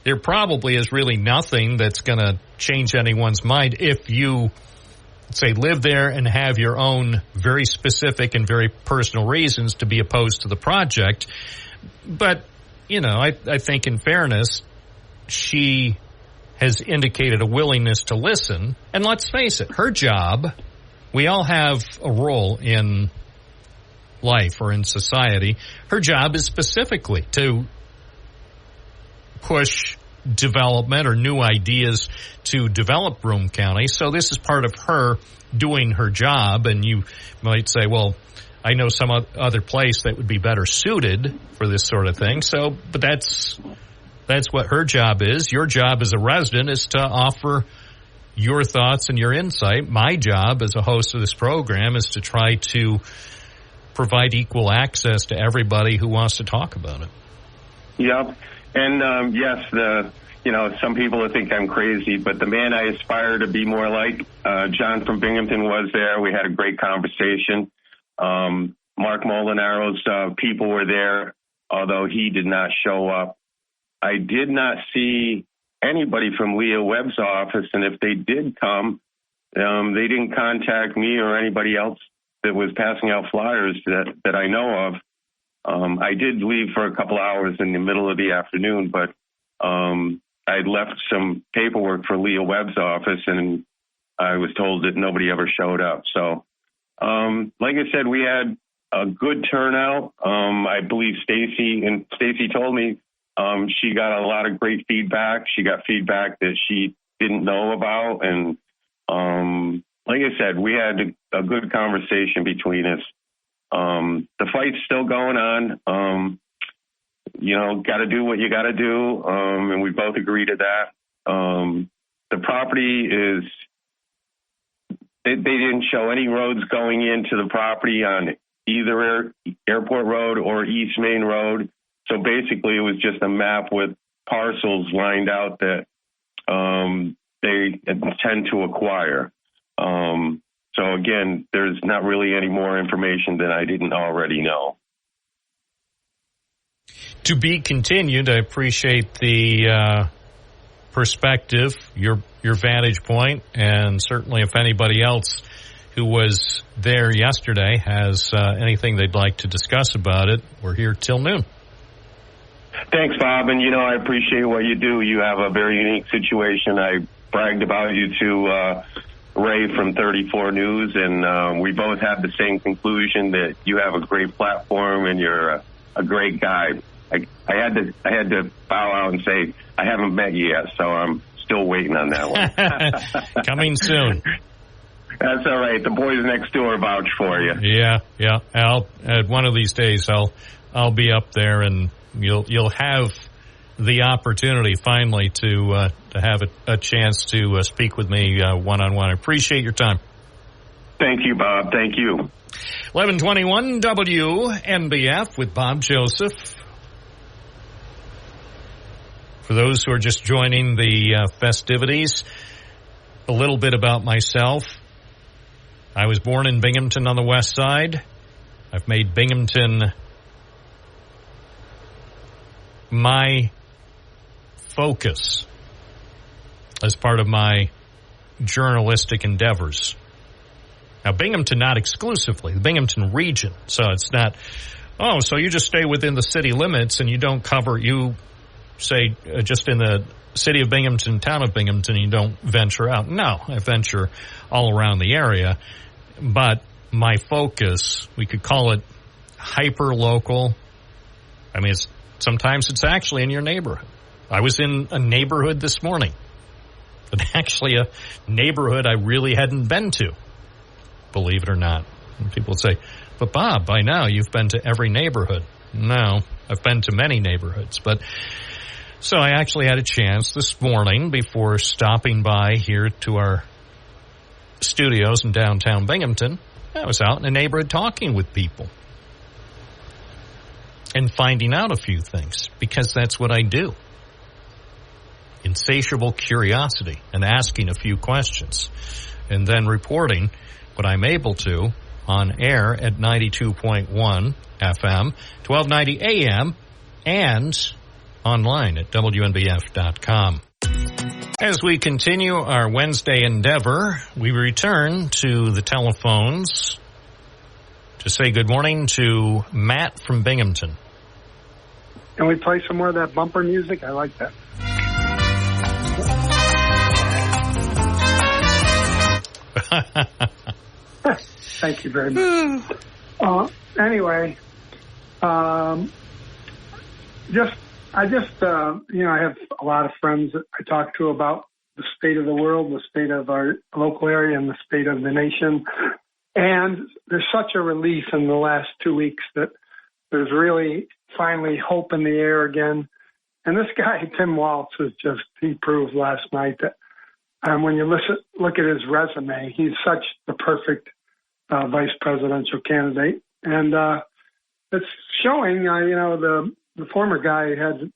Speaker 2: there probably is really nothing that's going to change anyone's mind if you, say, live there and have your own very specific and very personal reasons to be opposed to the project. But, I think in fairness, she has indicated a willingness to listen. And let's face it, her job, we all have a role in life or in society. Her job is specifically to push development or new ideas to develop Broome County. So this is part of her doing her job. And you might say, well, I know some other place that would be better suited for this sort of thing. So, but that's what her job is. Your job as a resident is to offer your thoughts and your insight. My job as a host of this program is to try to provide equal access to everybody who wants to talk about it.
Speaker 15: Yep. And yes, some people think I'm crazy, but the man I aspire to be more like, John from Binghamton, was there. We had a great conversation. Mark Molinaro's people were there, although he did not show up. I did not see anybody from Leah Webb's office, and if they did come, they didn't contact me or anybody else that was passing out flyers that I know of. I did leave for a couple hours in the middle of the afternoon, but I'd left some paperwork for Leah Webb's office, and I was told that nobody ever showed up. So, like I said, we had a good turnout. I believe Stacy told me she got a lot of great feedback. She got feedback that she didn't know about. And like I said, we had a good conversation between us. The fight's still going on. Got to do what you got to do. And we both agree to that. The property is, they didn't show any roads going into the property on either Airport Road or East Main Road. So basically it was just a map with parcels lined out that they intend to acquire. So again, there's not really any more information that I didn't already know.
Speaker 2: To be continued. I appreciate the perspective, your vantage point, and certainly if anybody else who was there yesterday has anything they'd like to discuss about it, we're here till noon.
Speaker 15: Thanks, Bob. And, I appreciate what you do. You have a very unique situation. I bragged about you to Ray from 34 News, and we both had the same conclusion that you have a great platform and you're a great guy. I had to bow out and say I haven't met you yet, so I'm still waiting on that one.
Speaker 2: Coming soon.
Speaker 15: That's all right. The boys next door vouch for you.
Speaker 2: Yeah. One of these days, I'll be up there, and you'll have the opportunity finally to have a chance to speak with me one-on-one. I appreciate your time.
Speaker 15: Thank you, Bob. Thank you.
Speaker 2: 11:21 WNBF with Bob Joseph. For those who are just joining the festivities, a little bit about myself. I was born in Binghamton on the west side. I've made Binghamton my focus as part of my journalistic endeavors. Now, Binghamton, not exclusively, the Binghamton region. So it's not, so you just stay within the city limits and you don't cover, say, just in the city of Binghamton, town of Binghamton, you don't venture out. No, I venture all around the area. But my focus, we could call it hyper-local. I mean, sometimes it's actually in your neighborhood. I was in a neighborhood this morning. And actually a neighborhood I really hadn't been to, believe it or not. And people would say, but Bob, by now you've been to every neighborhood. No, I've been to many neighborhoods. But so I actually had a chance this morning before stopping by here to our studios in downtown Binghamton. I was out in a neighborhood talking with people and finding out a few things, because that's what I do. Insatiable curiosity and asking a few questions and then reporting what I'm able to on air at 92.1 FM, 1290 AM, and online at WNBF.com. As we continue our Wednesday endeavor, we return to the telephones to say good morning to Matt from Binghamton.
Speaker 16: Can we play some more of that bumper music? I like that. Thank you very much. Anyway, I have a lot of friends that I talk to about the state of the world, the state of our local area, and the state of the nation. And there's such a relief in the last 2 weeks that there's really finally hope in the air again. And this guy, Tim Walz, he proved last night that when you look at his resume, he's such the perfect vice presidential candidate. And it's showing, the former guy had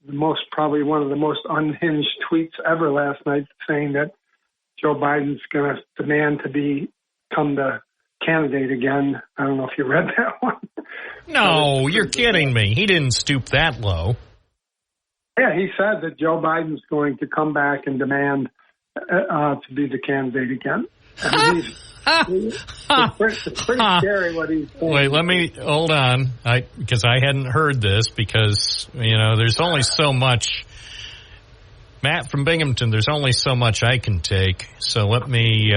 Speaker 16: probably one of the most unhinged tweets ever last night, saying that Joe Biden's going to demand to become the candidate again. I don't know if you read that one.
Speaker 2: No, you're kidding me. He didn't stoop that low.
Speaker 16: Yeah, he said that Joe Biden's going to come back and demand to be the candidate again. I mean, it's pretty scary what he's saying.
Speaker 2: Wait, let me hold on, because I hadn't heard this, because there's only so much. Matt from Binghamton, there's only so much I can take. So let me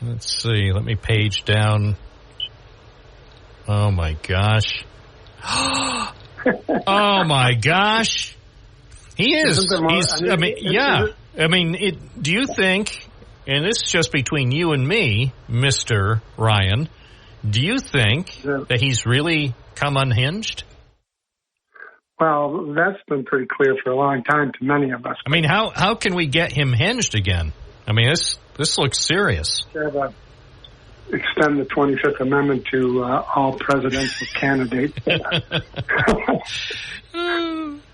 Speaker 2: let's see. Let me page down. Oh my gosh! Oh my gosh! He is. Do you think? And this is just between you and me, Mr. Ryan. Do you think that he's really come unhinged?
Speaker 16: Well, that's been pretty clear for a long time to many of us.
Speaker 2: I mean, how can we get him hinged again? I mean, this looks serious.
Speaker 16: Extend the 25th Amendment to all presidential candidates.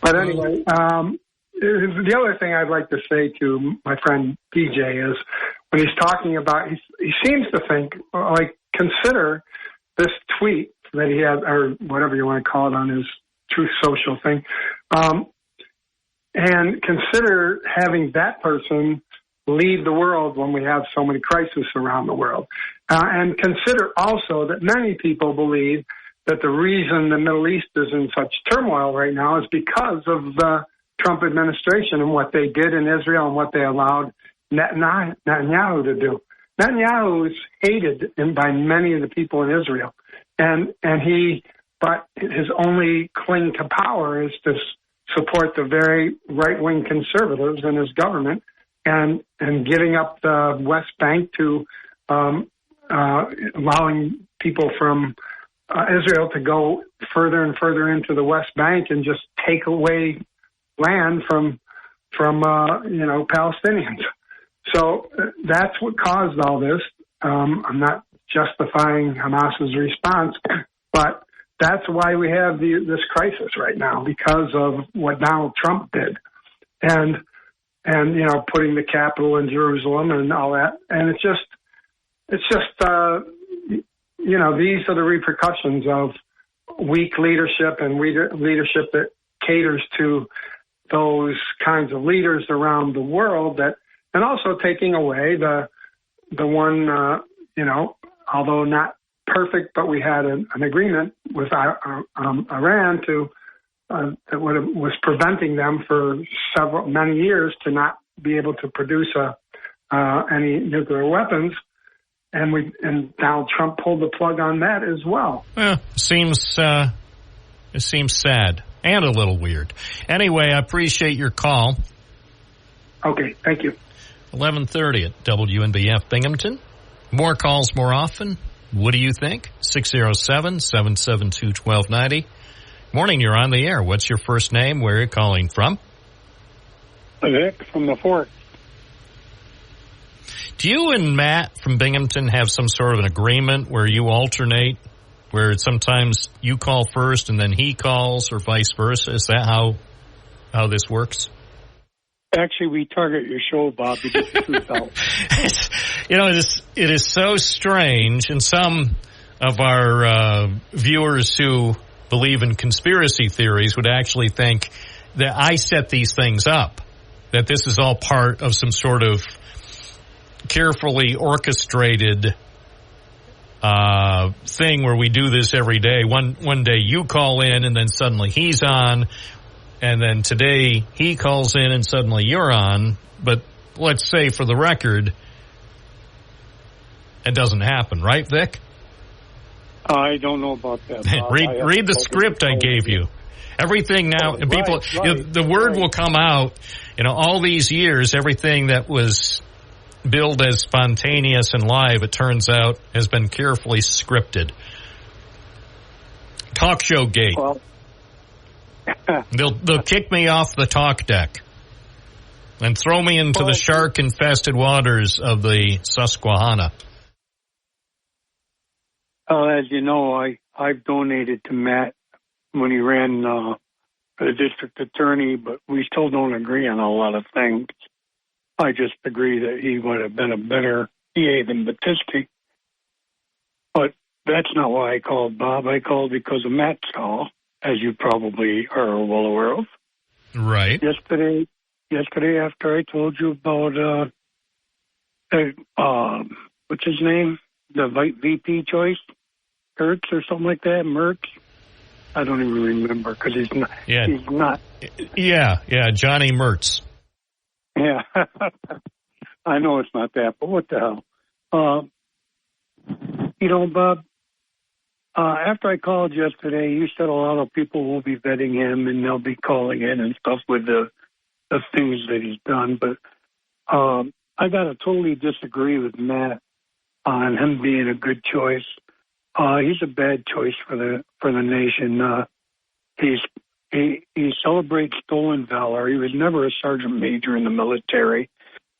Speaker 16: But anyway, the other thing I'd like to say to my friend DJ is when he's talking about, he seems to think, consider this tweet that he had, or whatever you want to call it, on his Truth Social thing, and consider having that person lead the world when we have so many crises around the world. And consider also that many people believe that the reason the Middle East is in such turmoil right now is because of the Trump administration and what they did in Israel and what they allowed Netanyahu to do. Netanyahu is hated by many of the people in Israel, but his only cling to power is to support the very right-wing conservatives in his government and giving up the West Bank to allowing people from Israel to go further and further into the West Bank and just take away land from Palestinians. So that's what caused all this. I'm not justifying Hamas's response, but that's why we have this crisis right now, because of what Donald Trump did, and putting the capital in Jerusalem and all that. And it's just these are the repercussions of weak leadership and leadership that caters to those kinds of leaders around the world, and also taking away the one, although not perfect, but we had an agreement with Iran that was preventing them for many years to not be able to produce any nuclear weapons. And Donald Trump pulled the plug on that as well.
Speaker 2: Well, it seems sad and a little weird. Anyway, I appreciate your call.
Speaker 16: Okay, thank you.
Speaker 2: 11:30 at WNBF Binghamton. More calls more often. What do you think? 607-772-1290. Morning, you're on the air. What's your first name? Where are you calling from?
Speaker 17: Vic from the Fort.
Speaker 2: Do you and Matt from Binghamton have some sort of an agreement where you alternate, where sometimes you call first and then he calls, or vice versa? Is that how this works?
Speaker 17: Actually, we target your show, Bob, to get the truth out.
Speaker 2: It is so strange, and some of our viewers who believe in conspiracy theories would actually think that I set these things up, that this is all part of some sort of carefully orchestrated thing where we do this every day. One day you call in and then suddenly he's on, and then today he calls in and suddenly you're on. But let's say for the record, it doesnn't happen, right, Vic?
Speaker 17: I don't know about that.
Speaker 2: read the script I gave you. Everything now, and people, the word will come out. All these years, everything that was billed as spontaneous and live, it turns out, has been carefully scripted. Talk show gate.
Speaker 17: Well,
Speaker 2: they'll kick me off the talk deck and throw me into the shark-infested waters of the Susquehanna.
Speaker 17: As you know, I've donated to Matt when he ran for the district attorney, but we still don't agree on a lot of things. I just agree that he would have been a better EA than Battisti. But that's not why I called, Bob. I called because of Matt's call, as you probably are well aware of.
Speaker 2: Right.
Speaker 17: Yesterday after I told you about what's his name? The VP choice? Kurtz or something like that? Mertz? I don't even remember because he's not.
Speaker 2: Yeah.
Speaker 17: He's not.
Speaker 2: Yeah, Johnny Mertz.
Speaker 17: Yeah. I know it's not that, but what the hell? Bob, after I called yesterday, you said a lot of people will be vetting him and they'll be calling in and stuff with the things that he's done. But I got to totally disagree with Matt on him being a good choice. He's a bad choice for the nation. He celebrates stolen valor. He was never a sergeant major in the military.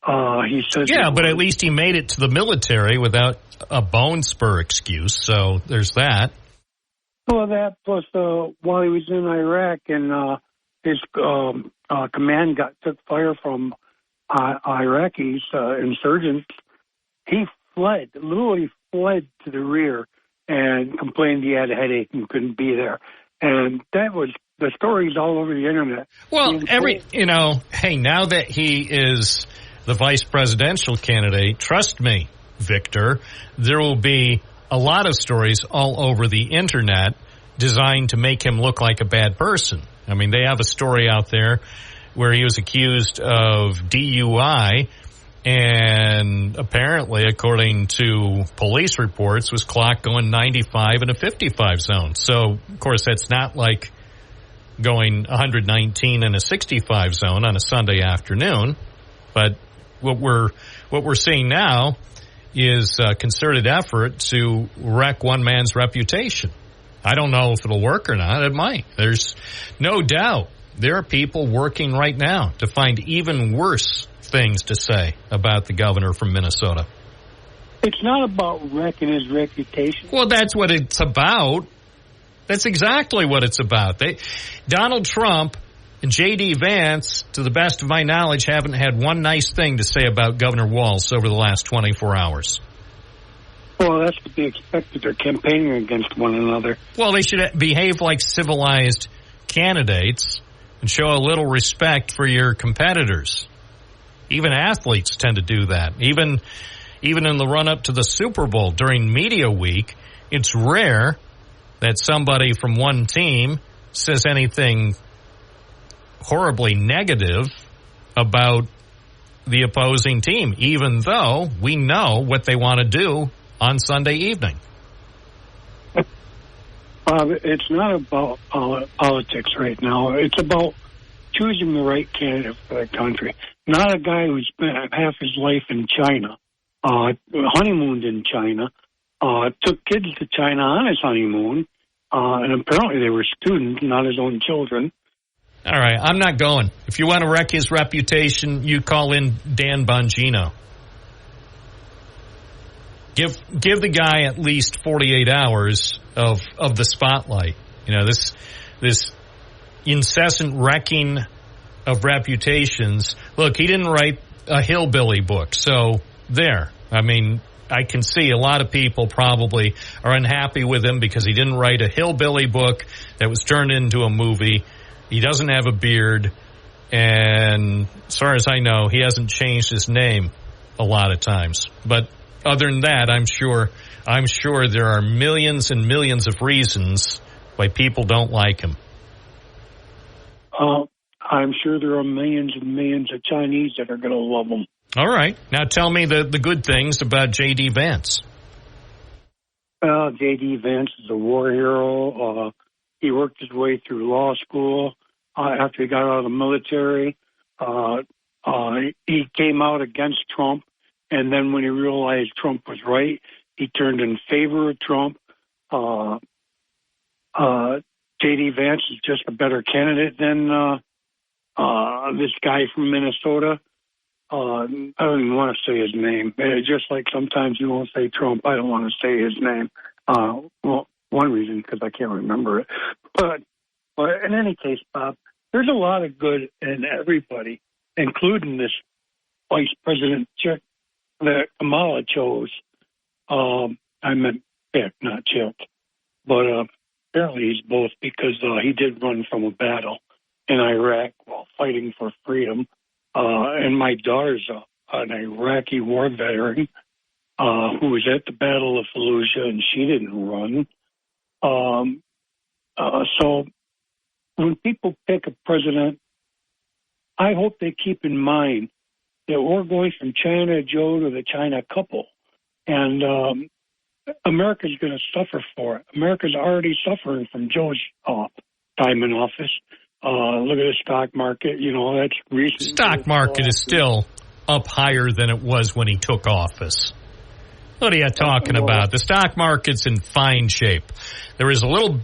Speaker 17: He says,
Speaker 2: but at least he made it to the military without a bone spur excuse. So there's that.
Speaker 17: Well, that plus while he was in Iraq and his command took fire from Iraqis, insurgents, he literally fled to the rear and complained he had a headache and couldn't be there. And that was the stories all over the internet.
Speaker 2: Well, hey, now that he is the vice presidential candidate, trust me, Victor, there will be a lot of stories all over the internet designed to make him look like a bad person. I mean, they have a story out there where he was accused of DUI and apparently, according to police reports, was clocked going 95 in a 55 zone. So, of course, that's not like going 119 in a 65 zone on a Sunday afternoon. But what we're seeing now is a concerted effort to wreck one man's reputation. I don't know if it'll work or not. It might. There's no doubt there are people working right now to find even worse things to say about the governor from Minnesota.
Speaker 17: It's not about wrecking his reputation.
Speaker 2: Well, that's what it's about. That's exactly what it's about. Donald Trump and J.D. Vance, to the best of my knowledge, haven't had one nice thing to say about Governor Walz over the last 24 hours.
Speaker 17: Well, that's to be expected. They're campaigning against one another.
Speaker 2: Well, they should behave like civilized candidates and show a little respect for your competitors. Even athletes tend to do that. Even in the run-up to the Super Bowl during media week, it's rare that somebody from one team says anything horribly negative about the opposing team, even though we know what they want to do on Sunday evening.
Speaker 17: It's not about politics right now. It's about choosing the right candidate for the country. Not a guy who spent half his life in China, honeymooned in China, took kids to China on his honeymoon, and apparently they were students, not his own children.
Speaker 2: All right, I'm not going. If you want to wreck his reputation, you call in Dan Bongino. Give the guy at least 48 hours of the spotlight. You know, this incessant wrecking of reputations. Look, he didn't write a hillbilly book, so there. I mean, I can see a lot of people probably are unhappy with him because he didn't write a hillbilly book that was turned into a movie. He doesn't have a beard, and as far as I know, he hasn't changed his name a lot of times. But other than that, I'm sure there are millions and millions of reasons why people don't like him.
Speaker 17: I'm sure there are millions and millions of Chinese that are going to love him.
Speaker 2: All right. Now tell me the good things about J.D. Vance.
Speaker 17: J.D. Vance is a war hero. He worked his way through law school after he got out of the military. He came out against Trump, and then when he realized Trump was right, he turned in favor of Trump. J.D. Vance is just a better candidate than this guy from Minnesota. I don't even want to say his name. Just like sometimes you won't say Trump, I don't want to say his name. Well, one reason, because I can't remember it. But in any case, Bob, there's a lot of good in everybody, including this vice president chick that Kamala chose. I meant chick, not chick. But apparently he's both, because he did run from a battle in Iraq while fighting for freedom. And my daughter's an Iraqi war veteran who was at the Battle of Fallujah, and she didn't run. So when people pick a president, I hope they keep in mind that we're going from China Joe to the China couple. And America's going to suffer for it. America's already suffering from Joe's time in office. Look at the stock market. You know, that's recent.
Speaker 2: Stock market is still up higher than it was when he took office. What are you talking about? The stock market's in fine shape. There was a little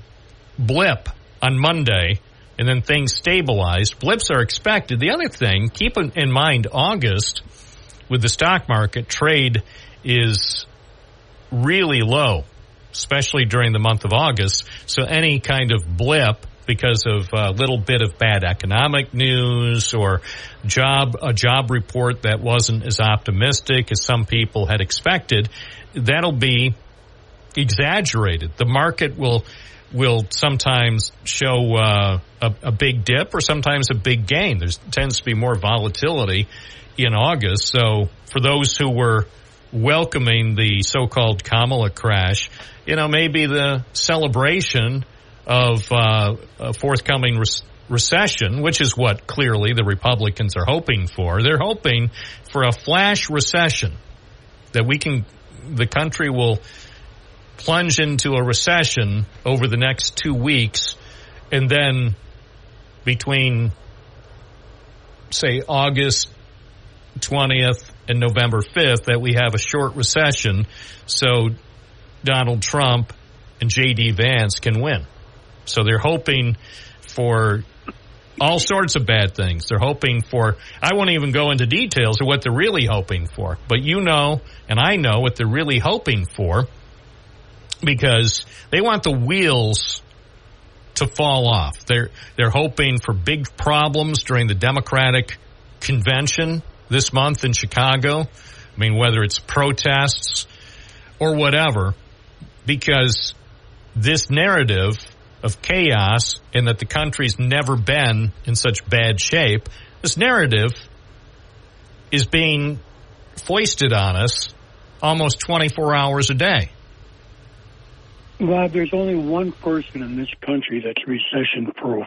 Speaker 2: blip on Monday, and then things stabilized. Blips are expected. The other thing, keep in mind, August, with the stock market, trade is really low, especially during the month of August. So any kind of blip because of a little bit of bad economic news or a job report that wasn't as optimistic as some people had expected, that'll be exaggerated. The market will sometimes show a big dip or sometimes a big gain. There tends to be more volatility in August. So for those who were welcoming the so-called Kamala crash, you know, maybe the celebration of a forthcoming recession, which is what clearly the Republicans are hoping for. They're hoping for a flash recession, that the country will plunge into a recession over the next 2 weeks, and then between, say, August 20th and November 5th, that we have a short recession so Donald Trump and J.D. Vance can win. So they're hoping for all sorts of bad things. They're hoping for, I won't even go into details of what they're really hoping for, but you know and I know what they're really hoping for, because they want the wheels to fall off. They're hoping for big problems during the Democratic convention this month in Chicago. I mean, whether it's protests or whatever, because this narrative of chaos and that the country's never been in such bad shape, this narrative is being foisted on us almost 24 hours a day.
Speaker 17: Bob, there's only one person in this country that's recession-proof,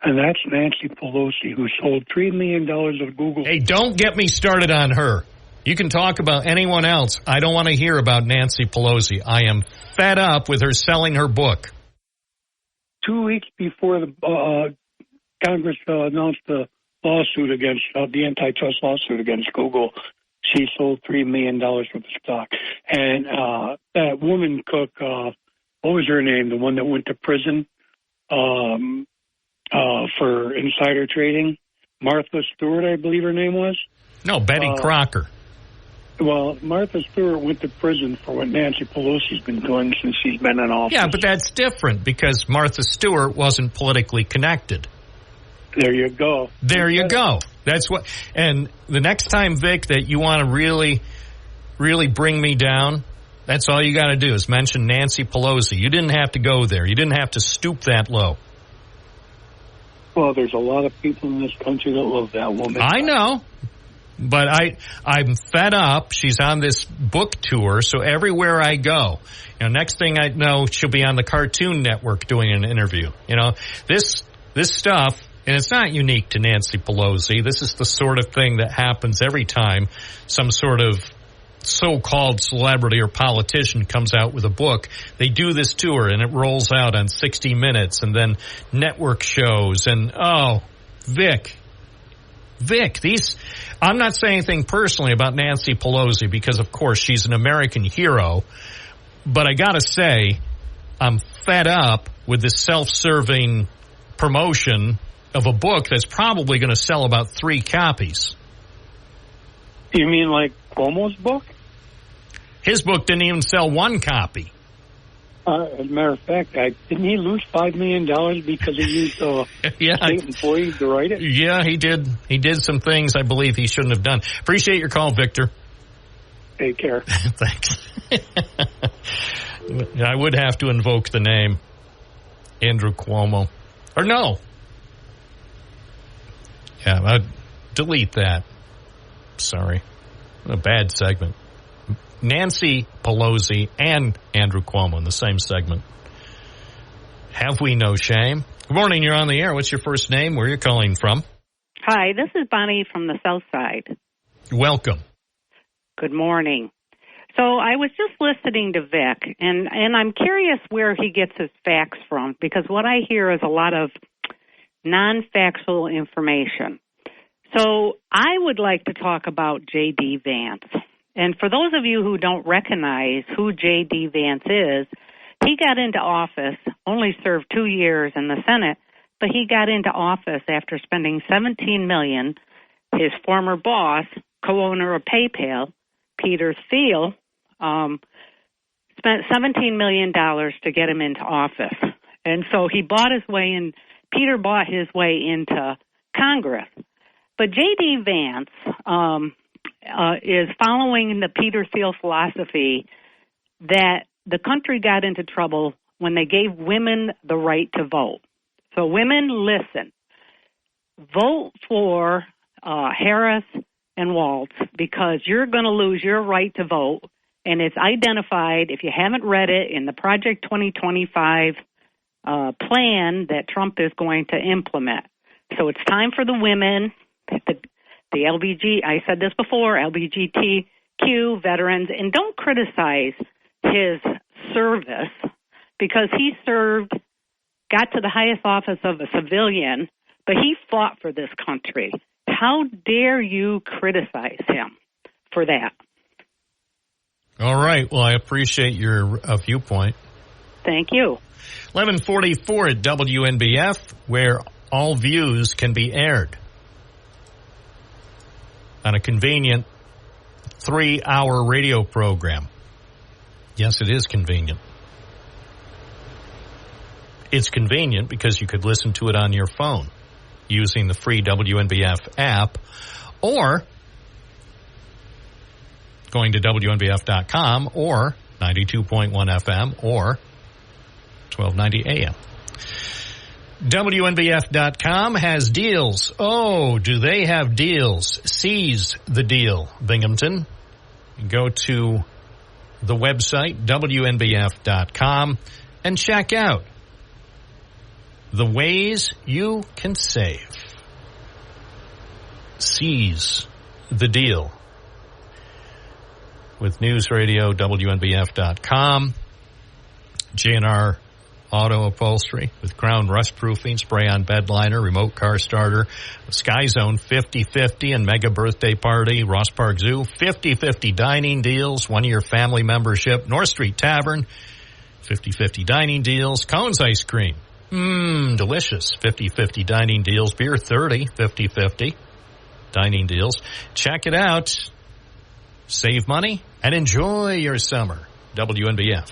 Speaker 17: and that's Nancy Pelosi, who sold $3 million of Google.
Speaker 2: Hey, don't get me started on her. You can talk about anyone else. I don't want to hear about Nancy Pelosi. I am fed up with her selling her book.
Speaker 17: 2 weeks before the Congress announced the lawsuit against the antitrust lawsuit against Google, she sold $3 million worth of stock. And that woman Cook, what was her name? The one that went to prison for insider trading? Martha Stewart, I believe her name was.
Speaker 2: No, Betty Crocker.
Speaker 17: Well, Martha Stewart went to prison for what Nancy Pelosi's been doing since she's been in office.
Speaker 2: Yeah, but that's different because Martha Stewart wasn't politically connected.
Speaker 17: There you go.
Speaker 2: There you go. That's what. And the next time, Vic, that you want to really, really bring me down, that's all you got to do is mention Nancy Pelosi. You didn't have to go there. You didn't have to stoop that low.
Speaker 17: Well, there's a lot of people in this country that love that woman.
Speaker 2: I know. But I'm fed up. She's on this book tour, so everywhere I go, next thing I know, she'll be on the Cartoon Network doing an interview. This stuff, and it's not unique to Nancy Pelosi. This is the sort of thing that happens every time some sort of so-called celebrity or politician comes out with a book. They do this tour, and it rolls out on 60 Minutes, and then network shows, and Vic, I'm not saying anything personally about Nancy Pelosi because, of course, she's an American hero. But I got to say, I'm fed up with this self-serving promotion of a book that's probably going to sell about 3 copies.
Speaker 17: You mean like Cuomo's book?
Speaker 2: His book didn't even sell 1 copy.
Speaker 17: As a matter of fact, didn't he lose $5 million because he used state employees to write it?
Speaker 2: Yeah, he did. He did some things I believe he shouldn't have done. Appreciate your call, Victor.
Speaker 17: Take care.
Speaker 2: Thanks. I would have to invoke the name Andrew Cuomo. Or no. Yeah, I'd delete that. Sorry. What a bad segment. Nancy Pelosi and Andrew Cuomo in the same segment. Have we no shame? Good morning, you're on the air. What's your first name? Where are you calling from?
Speaker 18: Hi, this is Bonnie from the South Side.
Speaker 2: Welcome.
Speaker 18: Good morning. So I was just listening to Vic, and I'm curious where he gets his facts from, because what I hear is a lot of non-factual information. So I would like to talk about J.D. Vance. And for those of you who don't recognize who J.D. Vance is, he got into office, only served 2 years in the Senate, but he got into office after spending $17 million. His former boss, co-owner of PayPal, Peter Thiel, spent $17 million to get him into office. And so he bought his way in, Peter bought his way into Congress. But J.D. Vance is following the Peter Thiel philosophy that the country got into trouble when they gave women the right to vote. So women, listen, vote for Harris and Waltz, because you're going to lose your right to vote, and it's identified, if you haven't read it, in the Project 2025 plan that Trump is going to implement. So it's time for the women, the LBG, I said this before, LGBTQ veterans, and don't criticize his service because he served, got to the highest office of a civilian, but he fought for this country. How dare you criticize him for that?
Speaker 2: All right. Well, I appreciate your viewpoint.
Speaker 18: Thank you.
Speaker 2: 11:44 at WNBF, where all views can be aired on a convenient 3-hour radio program. Yes, it is convenient. It's convenient because you could listen to it on your phone using the free WNBF app or going to WNBF.com or 92.1 FM or 1290 AM. WNBF.com has deals. Oh, do they have deals? Seize the deal, Binghamton. Go to the website, WNBF.com, and check out the ways you can save. Seize the deal with News Radio, WNBF.com, JNR Auto Upholstery with Crown Rust Proofing, Spray-On Bed Liner, Remote Car Starter, Sky Zone 50/50 and Mega Birthday Party, Ross Park Zoo, 50/50 dining deals, 1-year family membership, North Street Tavern, 50/50 dining deals, Cones Ice Cream, delicious, 50/50 dining deals, beer 30, 50/50 dining deals. Check it out. Save money and enjoy your summer. WNBF.com.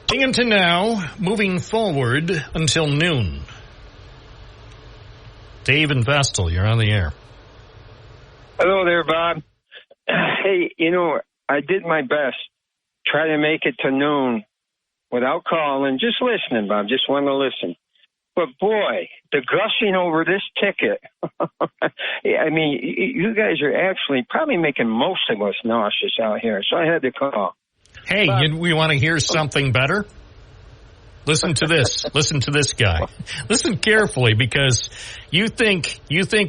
Speaker 2: Binghamton now, moving forward until noon. Dave and Vestal, you're on the air.
Speaker 19: Hello there, Bob. Hey, I did my best. Try to make it to noon without calling. Just listening, Bob. Just want to listen. But, boy, the gushing over this ticket. I mean, you guys are actually probably making most of us nauseous out here. So I had to call.
Speaker 2: Hey, we want to hear something better? Listen to this. Listen to this guy. Listen carefully because you think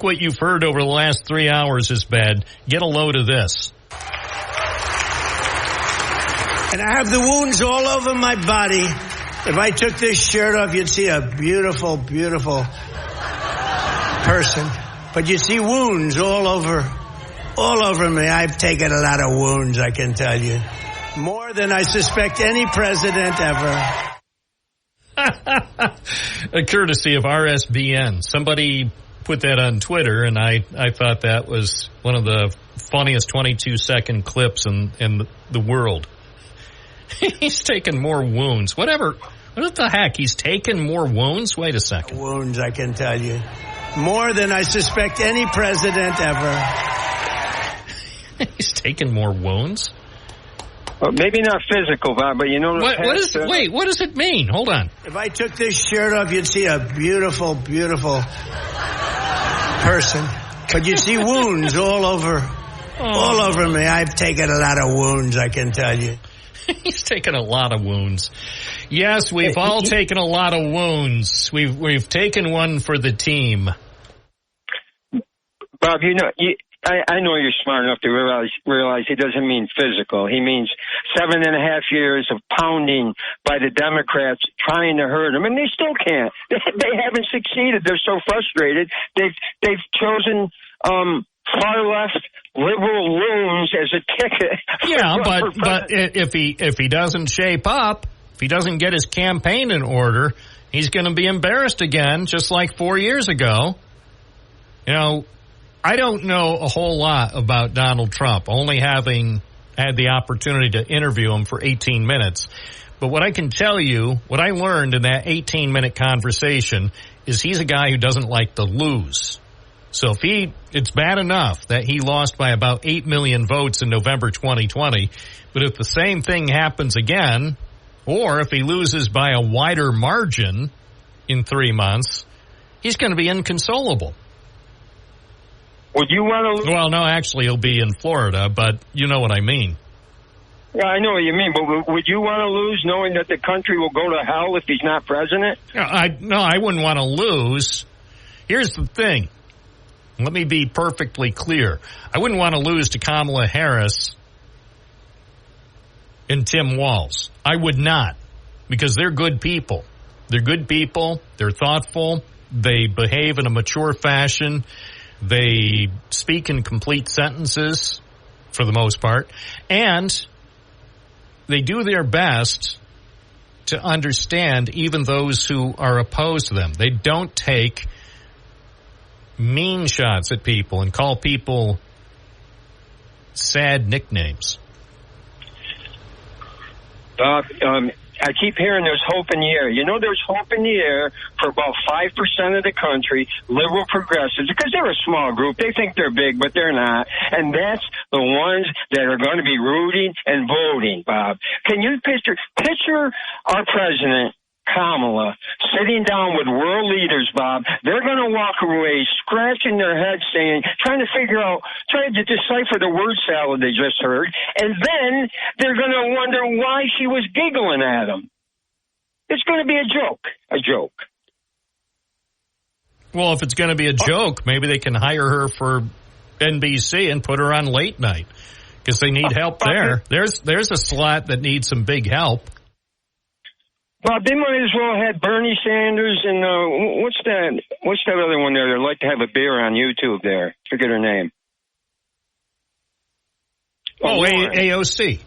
Speaker 2: what you've heard over the last 3 hours is bad. Get a load of this.
Speaker 20: And I have the wounds all over my body. If I took this shirt off, you'd see a beautiful, beautiful person. But you see wounds all over me. I've taken a lot of wounds, I can tell you. More than I suspect any president ever.
Speaker 2: A courtesy of RSBN. Somebody put that on Twitter, and I thought that was one of the funniest 22-second clips in the world. He's taken more wounds. Whatever. What the heck? He's taken more wounds? Wait a second.
Speaker 20: Wounds, I can tell you. More than I suspect any president ever.
Speaker 2: He's taken more wounds?
Speaker 19: Well, maybe not physical, Bob, but
Speaker 2: what does it mean? Hold on.
Speaker 20: If I took this shirt off, you'd see a beautiful, beautiful person. But you see wounds all over me. I've taken a lot of wounds, I can tell you.
Speaker 2: He's taken a lot of wounds. Yes, we've all taken a lot of wounds. We've taken one for the team.
Speaker 19: Bob, I know you're smart enough to realize he doesn't mean physical. He means 7.5 years of pounding by the Democrats trying to hurt him, and they still can't. They haven't succeeded. They're so frustrated. They've chosen far left liberal loons as a ticket.
Speaker 2: Yeah, but if he doesn't shape up, if he doesn't get his campaign in order, he's going to be embarrassed again, just like 4 years ago. I don't know a whole lot about Donald Trump, only having had the opportunity to interview him for 18 minutes. But what I can tell you, what I learned in that 18-minute conversation is he's a guy who doesn't like to lose. So it's bad enough that he lost by about 8 million votes in November 2020, but if the same thing happens again, or if he loses by a wider margin in 3 months, he's going to be inconsolable.
Speaker 19: Would you want to?
Speaker 2: Well, no, actually, he'll be in Florida, but you know what I mean.
Speaker 19: Yeah, I know what you mean, but would you want to lose knowing that the country will go to hell if he's not president?
Speaker 2: No, I wouldn't want to lose. Here's the thing. Let me be perfectly clear. I wouldn't want to lose to Kamala Harris and Tim Walz. I would not, because they're good people. They're good people. They're thoughtful. They behave in a mature fashion. They speak in complete sentences for the most part. And they do their best to understand even those who are opposed to them. They don't take mean shots at people and call people sad nicknames.
Speaker 19: I keep hearing there's hope in the air. You know, there's hope in the air for about 5% of the country, liberal progressives, because they're a small group. They think they're big, but they're not. And that's the ones that are going to be rooting and voting, Bob. Can you picture our president, Kamala, sitting down with world leaders, Bob? They're going to walk away scratching their heads trying to decipher the word salad they just heard, and then they're going to wonder why she was giggling at them. It's going to be a joke.
Speaker 2: Well, if it's going to be a joke, maybe they can hire her for NBC and put her on late night, because they need help there. There's a slot that needs some big help.
Speaker 19: Bob, they might as well have Bernie Sanders and what's that other one there? They'd like to have a beer on YouTube there. Forget her name.
Speaker 2: AOC.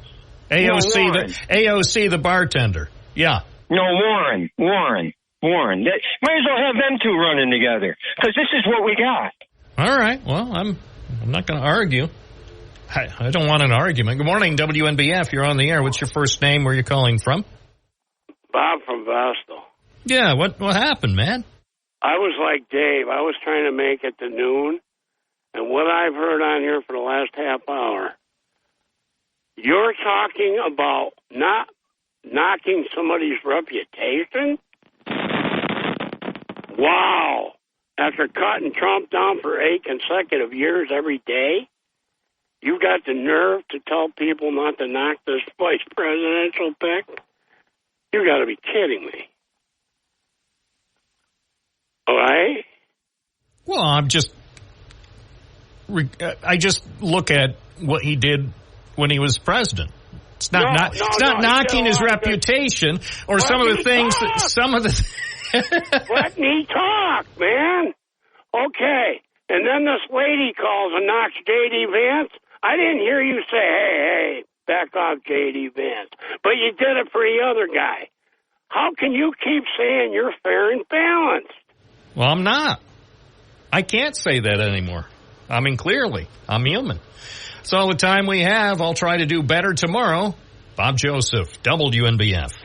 Speaker 2: AOC, the bartender. Yeah.
Speaker 19: No, Warren. They might as well have them two running together, because this is what we got.
Speaker 2: All right. Well, I'm not going to argue. I don't want an argument. Good morning, WNBF. You're on the air. What's your first name? Where are you calling from?
Speaker 21: Bob from Vestal.
Speaker 2: Yeah, what happened, man?
Speaker 21: I was like Dave. I was trying to make it to noon, and what I've heard on here for the last half hour, you're talking about not knocking somebody's reputation? Wow. After cutting Trump down for 8 consecutive years every day, you got the nerve to tell people not to knock this vice presidential pick? You got to be kidding me. All right?
Speaker 2: Well, I just look at what he did when he was president. It's not knocking his reputation or some of the things
Speaker 21: Let me talk, man. Okay. And then this lady calls and knocks J.D. Vance. I didn't hear you say, hey, back off J.D. Vance. But you did it for the other guy. How can you keep saying you're fair and balanced?
Speaker 2: Well, I'm not. I can't say that anymore. I mean, clearly, I'm human. That's all the time we have. I'll try to do better tomorrow. Bob Joseph, WNBF.